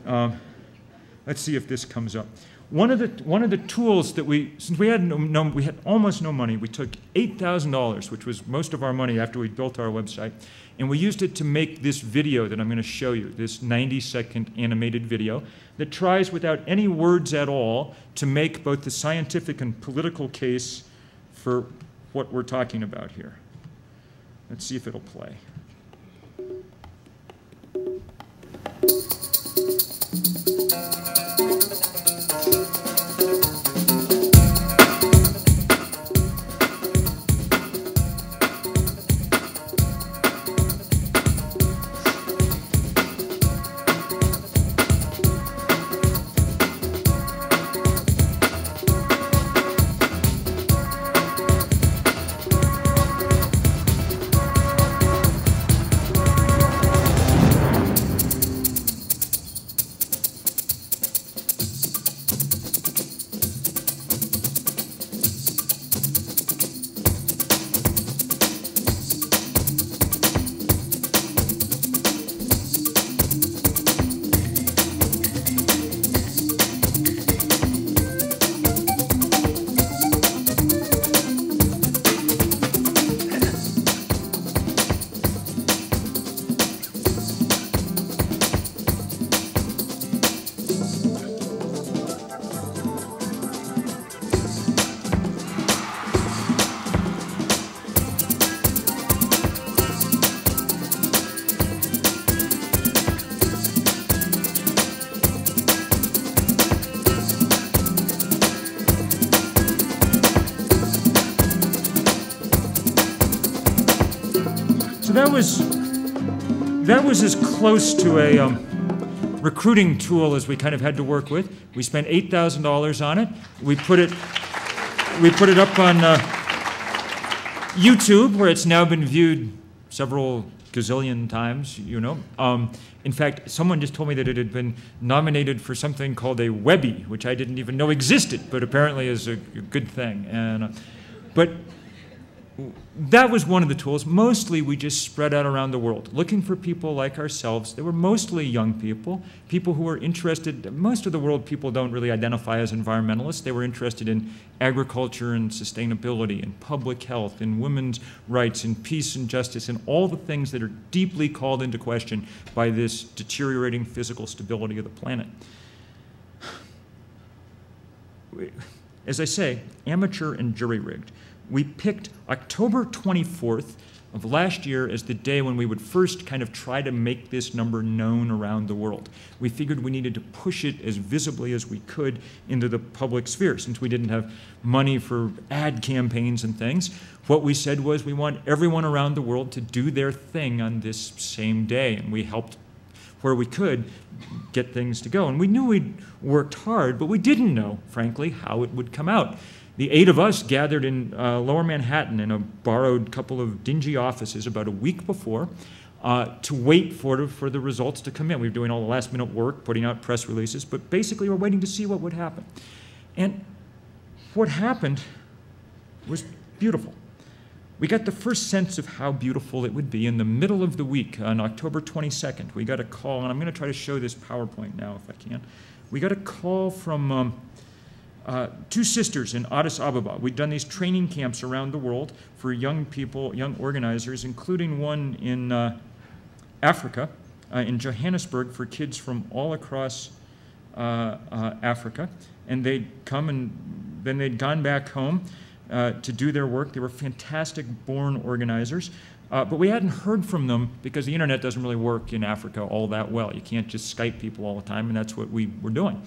Let's see if this comes up. One of the tools that since we had we had almost no money, we took $8,000, which was most of our money after we built our website, and we used it to make this video that I'm going to show you, this 90-second animated video that tries, without any words at all, to make both the scientific and political case for what we're talking about here. Let's see if it'll play. that was as close to a recruiting tool as we kind of had to work with. We spent $8,000 on it. We put it up on YouTube, where it's now been viewed several gazillion times, you know. In fact, someone just told me that it had been nominated for something called a Webby, which I didn't even know existed, but apparently is a good thing. And but that was one of the tools. Mostly we just spread out around the world, looking for people like ourselves. They were mostly young people, people who were interested. Most of the world people don't really identify as environmentalists. They were interested in agriculture and sustainability and public health and women's rights and peace and justice and all the things that are deeply called into question by this deteriorating physical stability of the planet. As I say, amateur and jury-rigged. We picked October 24th of last year as the day when we would first kind of try to make this number known around the world. We figured we needed to push it as visibly as we could into the public sphere, since we didn't have money for ad campaigns and things. What we said was we want everyone around the world to do their thing on this same day, and we helped where we could get things to go. And we knew we'd worked hard, but we didn't know, frankly, how it would come out. The 8 of us gathered in Lower Manhattan in a borrowed couple of dingy offices about a week before to wait for the results to come in. We were doing all the last minute work, putting out press releases, but basically we're waiting to see what would happen. And what happened was beautiful. We got the first sense of how beautiful it would be in the middle of the week on October 22nd. We got a call, and I'm going to try to show this PowerPoint now if I can. We got a call from 2 sisters in Addis Ababa. We'd done these training camps around the world for young people, young organizers, including one in Africa, in Johannesburg, for kids from all across Africa. And they'd come and then they'd gone back home to do their work. They were fantastic born organizers. But we hadn't heard from them because the internet doesn't really work in Africa all that well. You can't just Skype people all the time, and that's what we were doing.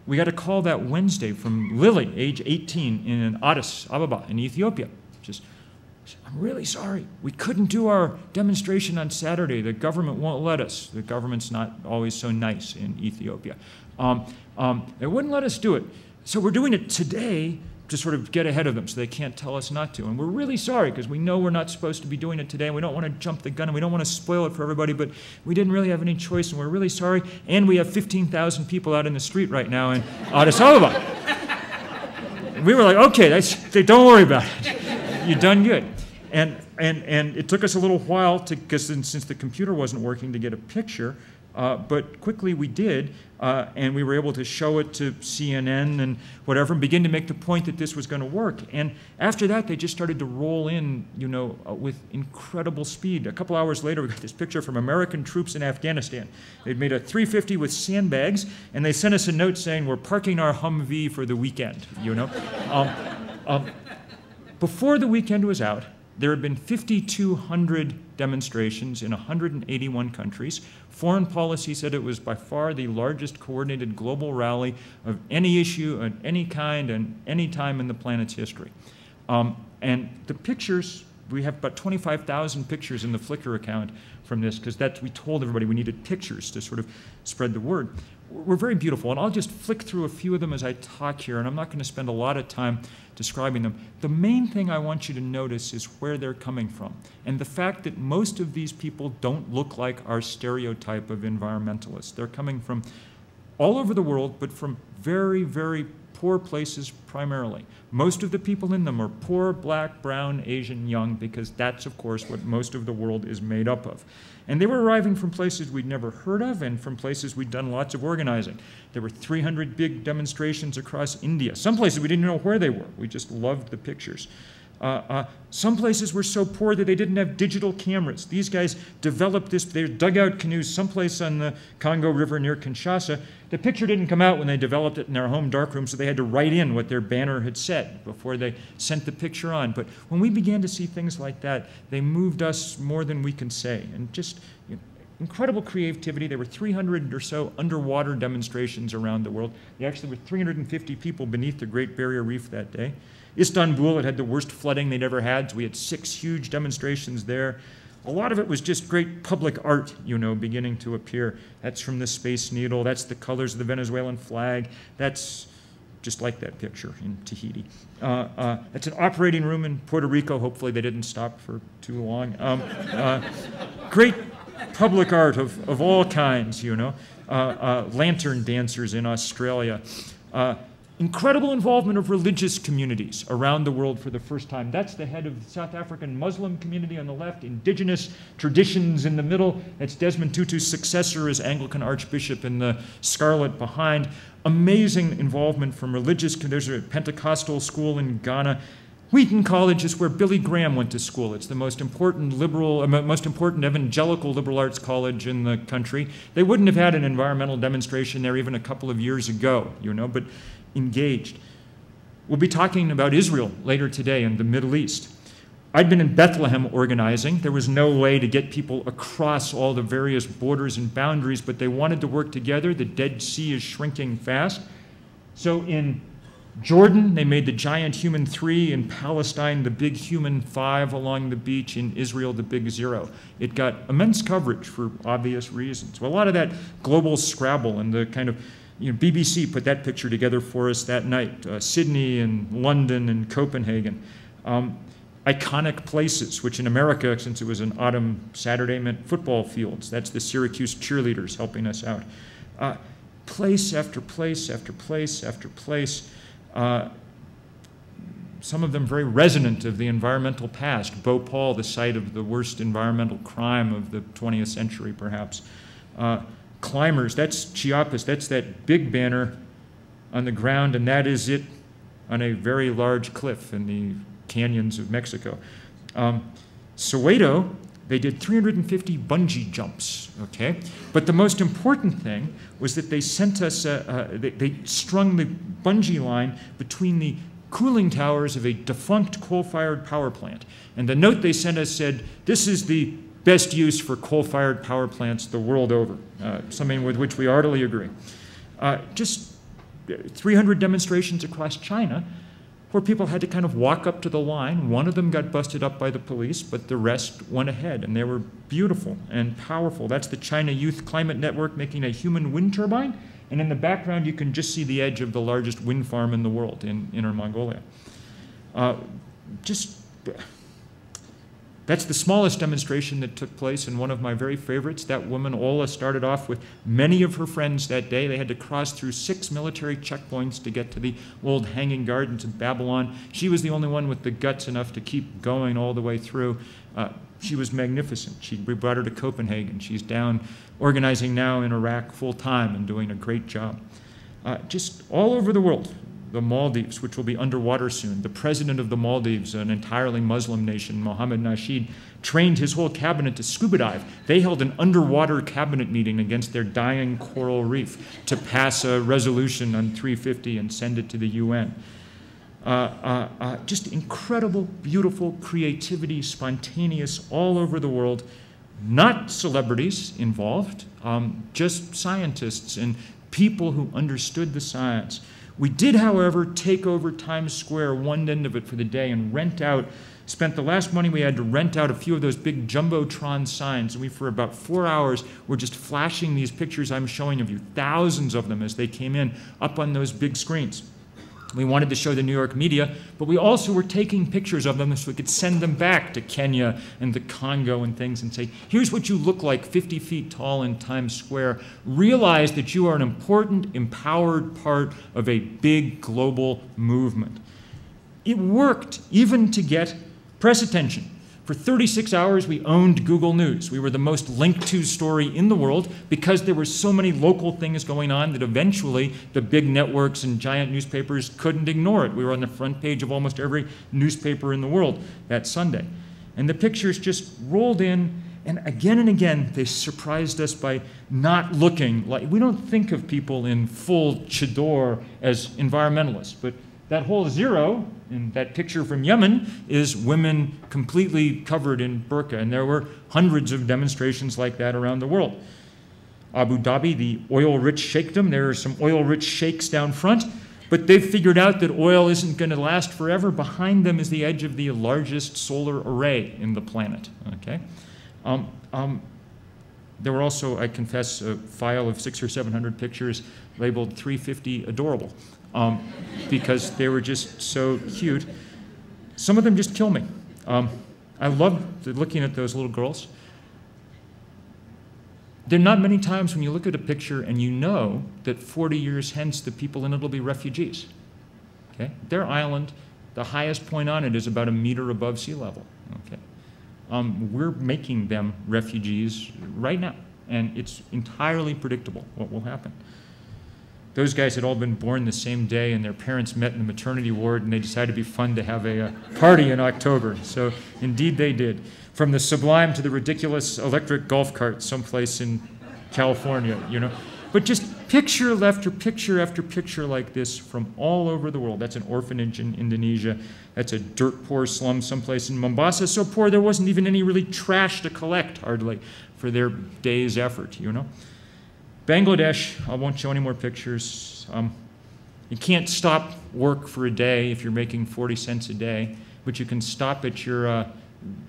We got a call that Wednesday from Lily, age 18, in Addis Ababa in Ethiopia. Just, I'm really sorry. We couldn't do our demonstration on Saturday. The government won't let us. The government's not always so nice in Ethiopia. They wouldn't let us do it. So we're doing it today to sort of get ahead of them so they can't tell us not to. And we're really sorry because we know we're not supposed to be doing it today, and we don't want to jump the gun, and we don't want to spoil it for everybody, but we didn't really have any choice, and we're really sorry. And we have 15,000 people out in the street right now in Addis Ababa. We were like, okay, don't worry about it. You've done good. And it took us a little while because since the computer wasn't working, to get a picture, but quickly we did, and we were able to show it to CNN and whatever, and begin to make the point that this was going to work. And after that, they just started to roll in, you know, with incredible speed. A couple hours later, we got this picture from American troops in Afghanistan. They'd made a 350 with sandbags, and they sent us a note saying, "We're parking our Humvee for the weekend," you know. Before the weekend was out, there had been 5,200 demonstrations in 181 countries. Foreign policy said it was by far the largest coordinated global rally of any issue of any kind and any time in the planet's history. And the pictures, we have about 25,000 pictures in the Flickr account from this, because we told everybody we needed pictures to sort of spread the word. Were very beautiful, and I'll just flick through a few of them as I talk here, and I'm not going to spend a lot of time describing them. The main thing I want you to notice is where they're coming from, and the fact that most of these people don't look like our stereotype of environmentalists. They're coming from all over the world, but from very, very poor places primarily. Most of the people in them are poor, black, brown, Asian, young, because that's, of course, what most of the world is made up of. And they were arriving from places we'd never heard of and from places we'd done lots of organizing. There were 300 big demonstrations across India. Some places we didn't know where they were. We just loved the pictures. Some places were so poor that they didn't have digital cameras. These guys developed this, they dug out canoes someplace on the Congo River near Kinshasa. The picture didn't come out when they developed it in their home darkroom, so they had to write in what their banner had said before they sent the picture on. But when we began to see things like that, they moved us more than we can say. And just, incredible creativity. There were 300 or so underwater demonstrations around the world. There actually were 350 people beneath the Great Barrier Reef that day. Istanbul had the worst flooding they'd ever had, so we had 6 huge demonstrations there. A lot of it was just great public art, you know, beginning to appear. That's from the Space Needle. That's the colors of the Venezuelan flag. That's just like that picture in Tahiti. That's an operating room in Puerto Rico. Hopefully they didn't stop for too long. Great public art of all kinds, you know. Lantern dancers in Australia. Incredible involvement of religious communities around the world for the first time. That's the head of the South African Muslim community on the left, indigenous traditions in the middle. That's Desmond Tutu's successor as Anglican Archbishop in the scarlet behind. Amazing involvement from religious, there's a Pentecostal school in Ghana. Wheaton College is where Billy Graham went to school. It's the most important evangelical liberal arts college in the country. They wouldn't have had an environmental demonstration there even a couple of years ago, you know, but engaged. We'll be talking about Israel later today and the Middle East. I'd been in Bethlehem organizing. There was no way to get people across all the various borders and boundaries, but they wanted to work together. The Dead Sea is shrinking fast. So in Jordan, they made the giant human 3. In Palestine, the big human 5 along the beach. In Israel, the big 0. It got immense coverage for obvious reasons. Well, a lot of that global Scrabble and the kind of, you know, BBC put that picture together for us that night. Sydney and London and Copenhagen. Iconic places, which in America, since it was an autumn Saturday, meant football fields. That's the Syracuse cheerleaders helping us out. Place after place after place after place. Some of them very resonant of the environmental past. Bhopal, the site of the worst environmental crime of the 20th century, perhaps. Climbers, that's Chiapas, that's that big banner on the ground, and that is it on a very large cliff in the canyons of Mexico. Soweto, they did 350 bungee jumps, okay? But the most important thing was that they sent us, they strung the bungee line between the cooling towers of a defunct coal-fired power plant. And the note they sent us said, this is the best use for coal-fired power plants the world over, something with which we heartily agree. Just 300 demonstrations across China where people had to kind of walk up to the line. One of them got busted up by the police, but the rest went ahead, and they were beautiful and powerful. That's the China Youth Climate Network making a human wind turbine, and in the background you can just see the edge of the largest wind farm in the world in Inner Mongolia. That's the smallest demonstration that took place, and one of my very favorites. That woman, Ola, started off with many of her friends that day. They had to cross through 6 military checkpoints to get to the old Hanging Gardens of Babylon. She was the only one with the guts enough to keep going all the way through. She was magnificent. We brought her to Copenhagen. She's down organizing now in Iraq full-time and doing a great job. Just all over the world. The Maldives, which will be underwater soon. The president of the Maldives, an entirely Muslim nation, Mohammed Nasheed, trained his whole cabinet to scuba dive. They held an underwater cabinet meeting against their dying coral reef to pass a resolution on 350 and send it to the UN. Just incredible, beautiful creativity, spontaneous, all over the world. Not celebrities involved, just scientists and people who understood the science. We did, however, take over Times Square, one end of it for the day, and spent the last money we had to rent out a few of those big Jumbotron signs. And we, for about 4 hours, were just flashing these pictures I'm showing of you, thousands of them as they came in, up on those big screens. We wanted to show the New York media, but we also were taking pictures of them so we could send them back to Kenya and the Congo and things and say, here's what you look like 50 feet tall in Times Square. Realize that you are an important, empowered part of a big global movement. It worked even to get press attention. For 36 hours, we owned Google News. We were the most linked to story in the world because there were so many local things going on that eventually the big networks and giant newspapers couldn't ignore it. We were on the front page of almost every newspaper in the world that Sunday. And the pictures just rolled in, and again, they surprised us by not looking like, we don't think of people in full chador as environmentalists, but That whole zero in that picture from Yemen is women completely covered in burqa, and there were hundreds of demonstrations like that around the world. Abu Dhabi, the oil-rich sheikhdom, there are some oil-rich sheikhs down front, but they've figured out that oil isn't going to last forever. Behind them is the edge of the largest solar array in the planet, okay? There were also, I confess, a file of 600 or 700 pictures labeled 350 adorable. Because they were just so cute. Some of them just kill me. I love looking at those little girls. There are not many times when you look at a picture and you know that 40 years hence the people in it will be refugees. Okay? Their island, the highest point on it is about 1 meter above sea level. Okay? We're making them refugees right now, and it's entirely predictable what will happen. Those guys had all been born the same day, and their parents met in the maternity ward, and they decided it'd be fun to have a party in October. So indeed they did. From the sublime to the ridiculous electric golf cart someplace in California, you know. But just picture after picture like this from all over the world. That's an orphanage in Indonesia. That's a dirt poor slum someplace in Mombasa. So poor there wasn't even any really trash to collect, hardly, for their day's effort, you know. Bangladesh, I won't show any more pictures. You can't stop work for a day if you're making 40 cents a day, but you can stop at your,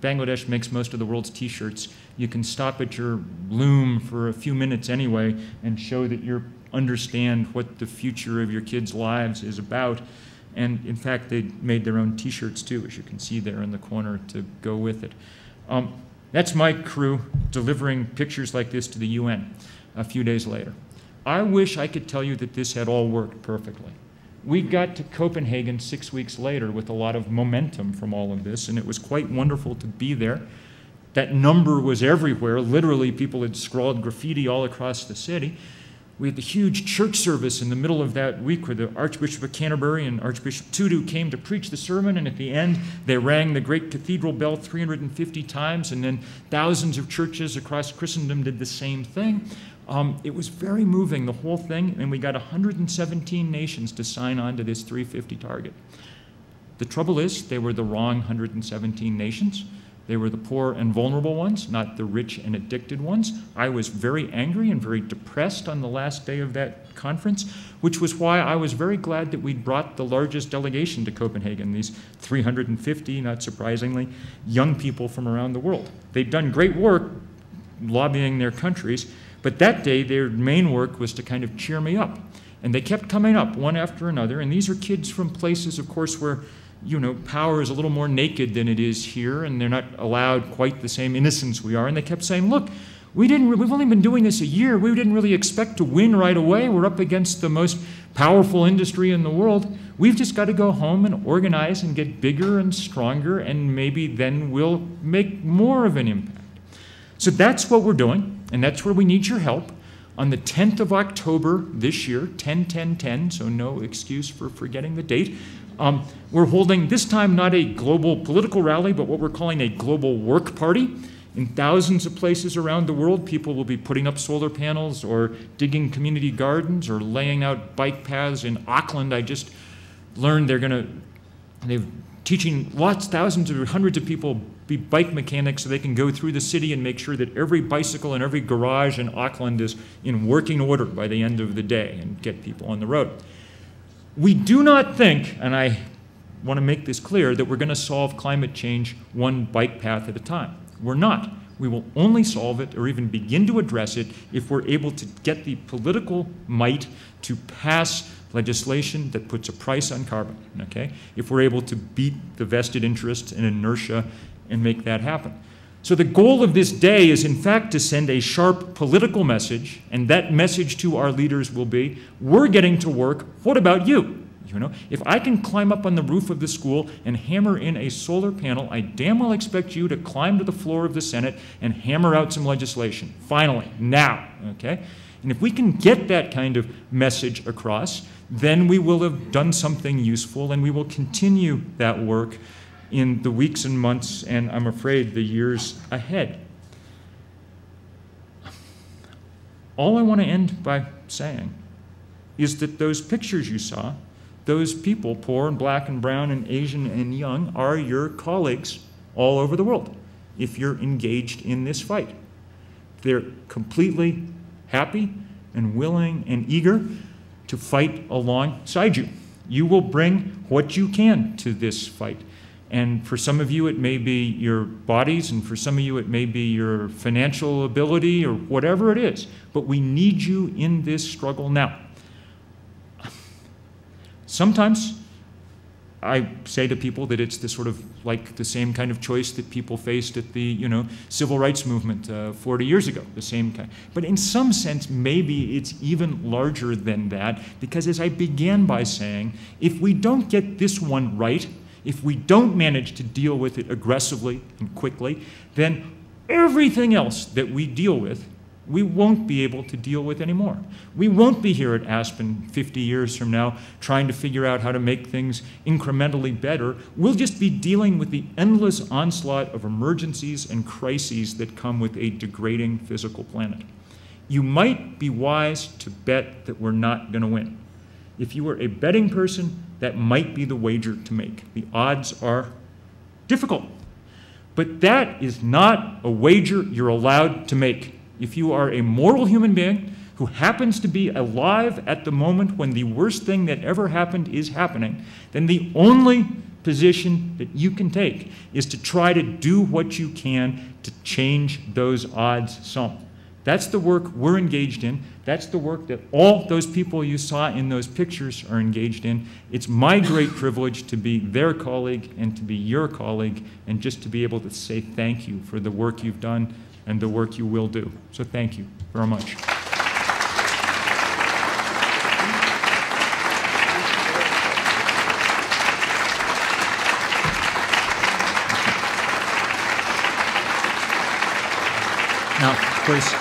Bangladesh makes most of the world's t-shirts. You can stop at your loom for a few minutes anyway and show that you understand what the future of your kids' lives is about. And in fact, they made their own t-shirts too, as you can see there in the corner to go with it. That's my crew delivering pictures like this to the UN. A few days later. I wish I could tell you that this had all worked perfectly. We got to Copenhagen 6 weeks later with a lot of momentum from all of this, and it was quite wonderful to be there. That number was everywhere. Literally, people had scrawled graffiti all across the city. We had the huge church service in the middle of that week where the Archbishop of Canterbury and Archbishop Tutu came to preach the sermon, and at the end they rang the great cathedral bell 350 times, and then thousands of churches across Christendom did the same thing. It was very moving, the whole thing, and we got 117 nations to sign on to this 350 target. The trouble is, they were the wrong 117 nations. They were the poor and vulnerable ones, not the rich and addicted ones. I was very angry and very depressed on the last day of that conference, which was why I was very glad that we'd brought the largest delegation to Copenhagen, these 350, not surprisingly, young people from around the world. They'd done great work lobbying their countries, but that day their main work was to kind of cheer me up. And they kept coming up one after another, and these are kids from places, of course, where power is a little more naked than it is here, and they're not allowed quite the same innocence we are. And they kept saying, look, we've only been doing this a year. We didn't really expect to win right away. We're up against the most powerful industry in the world. We've just got to go home and organize and get bigger and stronger, and maybe then we'll make more of an impact. So that's what we're doing, and that's where we need your help. On the 10th of October this year, 10-10-10, so no excuse for forgetting the date, we're holding, this time, not a global political rally, but what we're calling a global work party. In thousands of places around the world, people will be putting up solar panels or digging community gardens or laying out bike paths. In Auckland, I just learned they're teaching thousands or hundreds of people be bike mechanics so they can go through the city and make sure that every bicycle and every garage in Auckland is in working order by the end of the day and get people on the road. We do not think, and I want to make this clear, that we're going to solve climate change one bike path at a time. We're not. We will only solve it or even begin to address it if we're able to get the political might to pass legislation that puts a price on carbon, okay? If we're able to beat the vested interests and inertia and make that happen. So the goal of this day is, in fact, to send a sharp political message, and that message to our leaders will be, we're getting to work, what about you? If I can climb up on the roof of the school and hammer in a solar panel, I damn well expect you to climb to the floor of the Senate and hammer out some legislation. Finally, now, okay? And if we can get that kind of message across, then we will have done something useful, and we will continue that work in the weeks and months, and I'm afraid the years ahead. All I want to end by saying is that those pictures you saw, those people, poor and black and brown and Asian and young, are your colleagues all over the world if you're engaged in this fight. They're completely happy and willing and eager to fight alongside you. You will bring what you can to this fight. And for some of you, it may be your bodies, and for some of you, it may be your financial ability or whatever it is. But we need you in this struggle now. Sometimes I say to people that it's the sort of like the same kind of choice that people faced at the civil rights movement 40 years ago, the same kind. But in some sense, maybe it's even larger than that, because as I began by saying, if we don't get this one right, if we don't manage to deal with it aggressively and quickly, then everything else that we deal with, we won't be able to deal with anymore. We won't be here at Aspen 50 years from now trying to figure out how to make things incrementally better. We'll just be dealing with the endless onslaught of emergencies and crises that come with a degrading physical planet. You might be wise to bet that we're not going to win. If you were a betting person, that might be the wager to make. The odds are difficult. But that is not a wager you're allowed to make. If you are a moral human being who happens to be alive at the moment when the worst thing that ever happened is happening, then the only position that you can take is to try to do what you can to change those odds some. That's the work we're engaged in. That's the work that all those people you saw in those pictures are engaged in. It's my great privilege to be their colleague and to be your colleague, and just to be able to say thank you for the work you've done and the work you will do. So thank you very much. Now, please.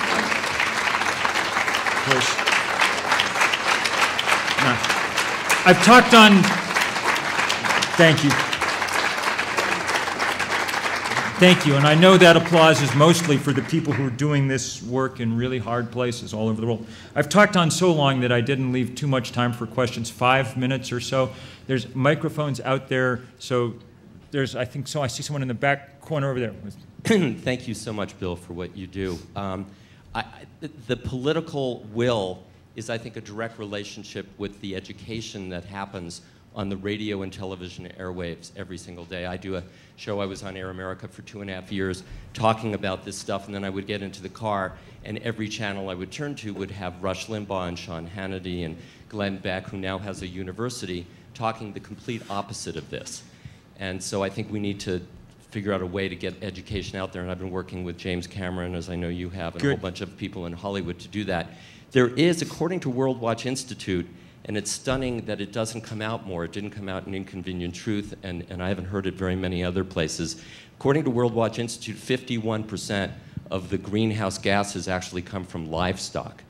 Now, I've talked on, thank you. Thank you, and I know that applause is mostly for the people who are doing this work in really hard places all over the world. I've talked on so long that I didn't leave too much time for questions, 5 minutes or so. There's microphones out there, so there's, I think so, I see someone in the back corner over there. Thank you so much, Bill, for what you do. The political will is, I think, a direct relationship with the education that happens on the radio and television airwaves every single day. I do a show, I was on Air America for 2.5 years talking about this stuff, and then I would get into the car, and every channel I would turn to would have Rush Limbaugh and Sean Hannity and Glenn Beck, who now has a university, talking the complete opposite of this. And so I think we need to figure out a way to get education out there, and I've been working with James Cameron, as I know you have, and a whole bunch of people in Hollywood to do that. There is, according to World Watch Institute, and it's stunning that it doesn't come out more. It didn't come out in Inconvenient Truth, and I haven't heard it very many other places. According to World Watch Institute, 51% of the greenhouse gases actually come from livestock,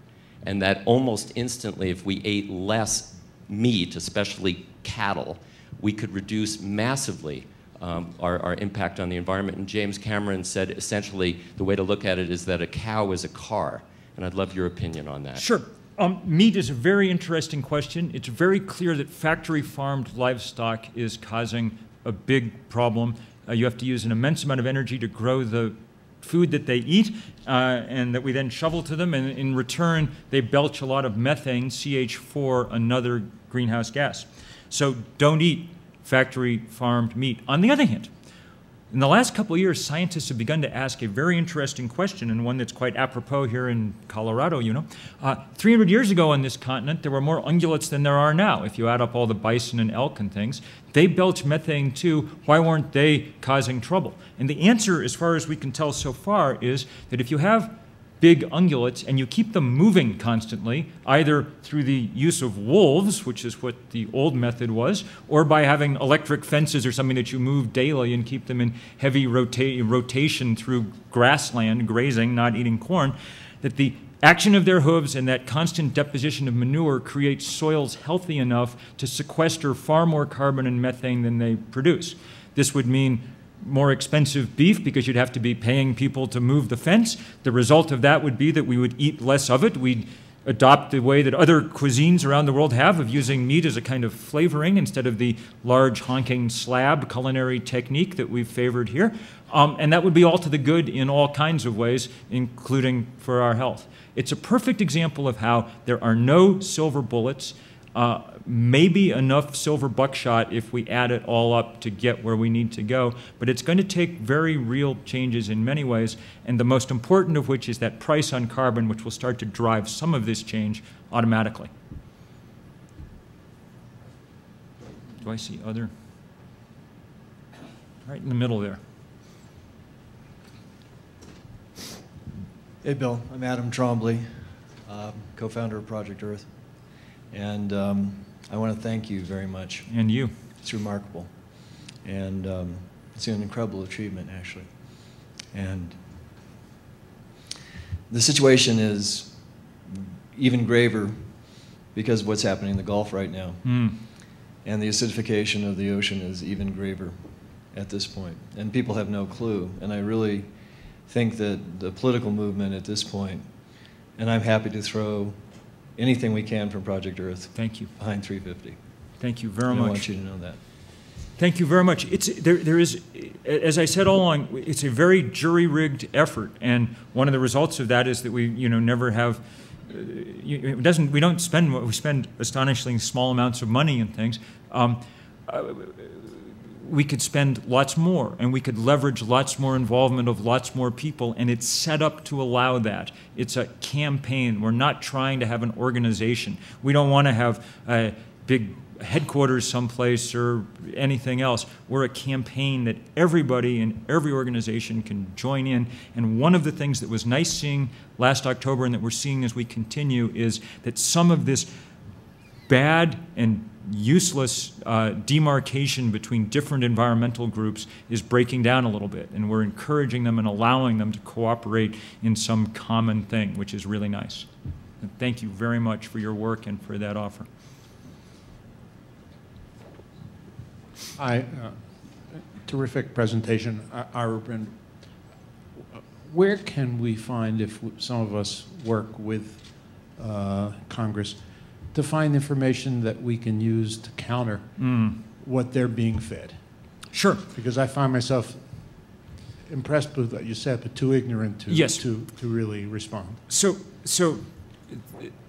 and that almost instantly, if we ate less meat, especially cattle, we could reduce massively our impact on the environment. And James Cameron said, essentially, the way to look at it is that a cow is a car, and I'd love your opinion on that. Sure. Meat is a very interesting question. It's very clear that factory-farmed livestock is causing a big problem. You have to use an immense amount of energy to grow the food that they eat, and that we then shovel to them, and in return, they belch a lot of methane, CH4, another greenhouse gas. So don't eat factory-farmed meat. On the other hand, in the last couple of years, scientists have begun to ask a very interesting question, and one that's quite apropos here in Colorado, you know. 300 years ago on this continent, there were more ungulates than there are now. If you add up all the bison and elk and things, they belch methane too. Why weren't they causing trouble? And the answer, as far as we can tell so far, is that if you have big ungulates and you keep them moving constantly, either through the use of wolves, which is what the old method was, or by having electric fences or something that you move daily and keep them in heavy rotation through grassland, grazing, not eating corn, that the action of their hooves and that constant deposition of manure creates soils healthy enough to sequester far more carbon and methane than they produce. This would mean more expensive beef because you'd have to be paying people to move the fence. The result of that would be that we would eat less of it. We'd adopt the way that other cuisines around the world have of using meat as a kind of flavoring instead of the large honking slab culinary technique that we've favored here. And that would be all to the good in all kinds of ways, including for our health. It's a perfect example of how there are no silver bullets, maybe enough silver buckshot if we add it all up to get where we need to go, but it's going to take very real changes in many ways, and the most important of which is that price on carbon, which will start to drive some of this change automatically. Do I see other? Right in the middle there. Hey, Bill. I'm Adam Trombley, co-founder of Project Earth. And I want to thank you very much. And you. It's remarkable. And it's an incredible achievement, actually. And the situation is even graver because of what's happening in the Gulf right now. And the acidification of the ocean is even graver at this point. And people have no clue. And I really think that the political movement at this point, and I'm happy to throw anything we can from Project Earth. Thank you. Behind 350. Thank you very much. I want you to know that. Thank you very much. There is, as I said all along, it's a very jury-rigged effort, and one of the results of that is that we, never have. We don't spend what we spend astonishingly small amounts of money and things. We could spend lots more, and we could leverage lots more involvement of lots more people, and it's set up to allow that. It's a campaign. We're not trying to have an organization. We don't want to have a big headquarters someplace or anything else. We're a campaign that everybody in every organization can join in, and one of the things that was nice seeing last October and that we're seeing as we continue is that some of this bad and useless demarcation between different environmental groups is breaking down a little bit, and we're encouraging them and allowing them to cooperate in some common thing, which is really nice. And thank you very much for your work and for that offer. Terrific presentation. Where can we find, if some of us work with Congress, to find information that we can use to counter what they're being fed? Sure. Because I find myself impressed with what you said, but too ignorant to, yes. to really respond. So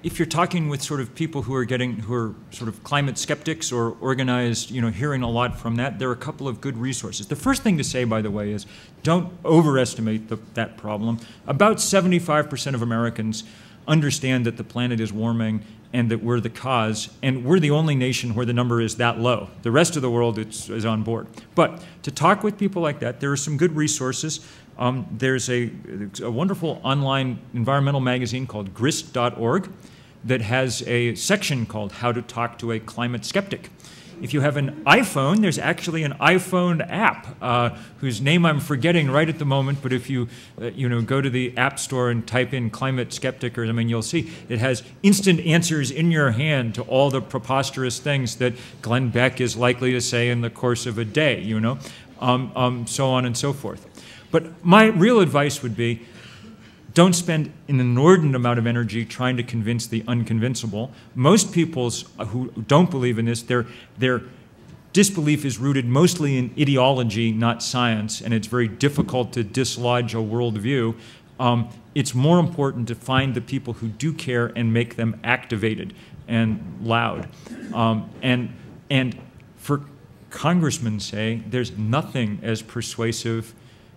if you're talking with sort of people who are sort of climate skeptics or organized, hearing a lot from that, there are a couple of good resources. The first thing to say, by the way, is don't overestimate that problem. About 75% of Americans understand that the planet is warming and that we're the cause, and we're the only nation where the number is that low. The rest of the world is on board. But to talk with people like that, there are some good resources. There's a wonderful online environmental magazine called grist.org that has a section called How to Talk to a Climate Skeptic. If you have an iPhone, there's actually an iPhone app whose name I'm forgetting right at the moment, but if you go to the App Store and type in climate skeptic, or you'll see it has instant answers in your hand to all the preposterous things that Glenn Beck is likely to say in the course of a day, so on and so forth. But my real advice would be, don't spend an inordinate amount of energy trying to convince the unconvincible. Most people who don't believe in this, their disbelief is rooted mostly in ideology, not science, and it's very difficult to dislodge a worldview. It's more important to find the people who do care and make them activated and loud. And for congressmen, say, there's nothing as persuasive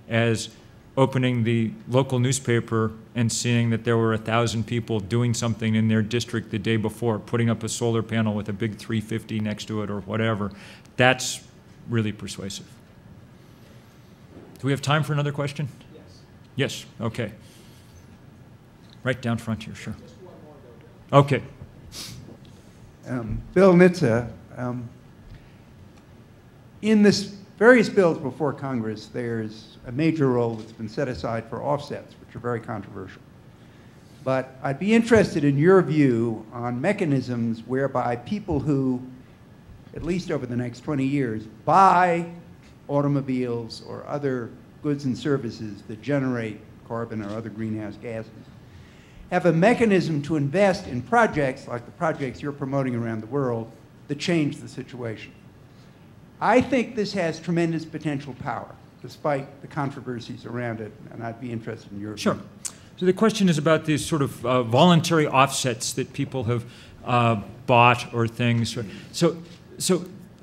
as opening the local newspaper and seeing that there were 1,000 people doing something in their district the day before, putting up a solar panel with a big 350 next to it or whatever. That's really persuasive. Do we have time for another question? Yes. Yes, okay. Right down front here, sure. Okay. Bill Nitze, in this various bills before Congress, there's a major role that's been set aside for offsets, which are very controversial. But I'd be interested in your view on mechanisms whereby people who, at least over the next 20 years, buy automobiles or other goods and services that generate carbon or other greenhouse gases, have a mechanism to invest in projects like the projects you're promoting around the world that change the situation. I think this has tremendous potential power, despite the controversies around it, and I'd be interested in your Sure. view. So the question is about these sort of voluntary offsets that people have bought or things. So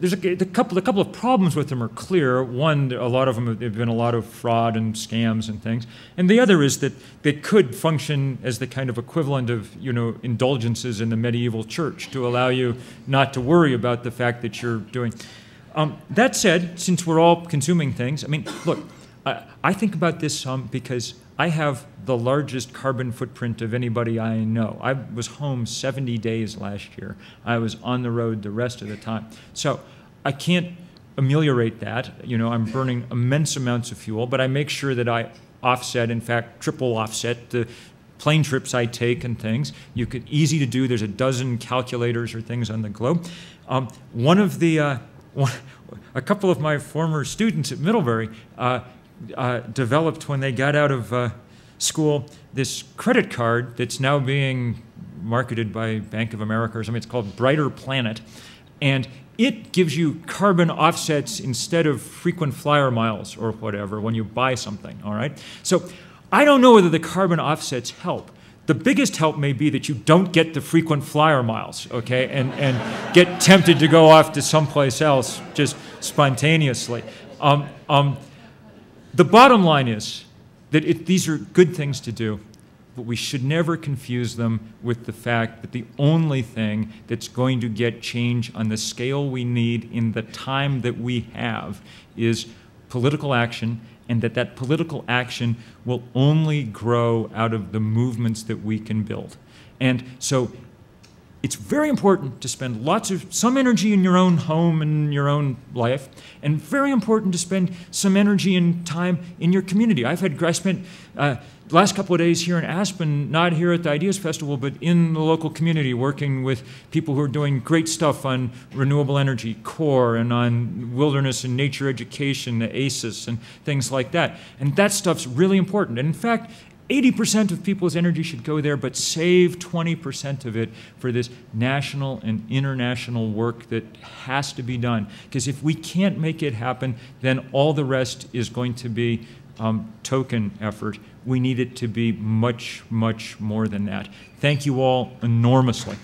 there's a couple of problems with them are clear. One, a lot of them have been a lot of fraud and scams and things, and the other is that they could function as the kind of equivalent of indulgences in the medieval church to allow you not to worry about the fact that you're doing. That said, since we're all consuming things, I mean, look, I think about this some because I have the largest carbon footprint of anybody I know. I was home 70 days last year. I was on the road the rest of the time. So I can't ameliorate that. I'm burning immense amounts of fuel, but I make sure that I offset, in fact, triple offset the plane trips I take and things. Easy to do. There's a dozen calculators or things on the globe. A couple of my former students at Middlebury developed, when they got out of school, this credit card that's now being marketed by Bank of America or something. It's called Brighter Planet. And it gives you carbon offsets instead of frequent flyer miles or whatever when you buy something, all right? So I don't know whether the carbon offsets help. The biggest help may be that you don't get the frequent flyer miles, okay, and get tempted to go off to someplace else just spontaneously. The bottom line is that these are good things to do, but we should never confuse them with the fact that the only thing that's going to get change on the scale we need in the time that we have is political action, and that political action will only grow out of the movements that we can build. And so it's very important to spend some energy in your own home and your own life, and very important to spend some energy and time in your community. I spent the last couple of days here in Aspen, not here at the Ideas Festival, but in the local community, working with people who are doing great stuff on renewable energy, CORE, and on wilderness and nature education, the ACES, and things like that. And that stuff's really important. And in fact, 80% of people's energy should go there, but save 20% of it for this national and international work that has to be done. Because if we can't make it happen, then all the rest is going to be token effort. We need it to be much, much more than that. Thank you all enormously.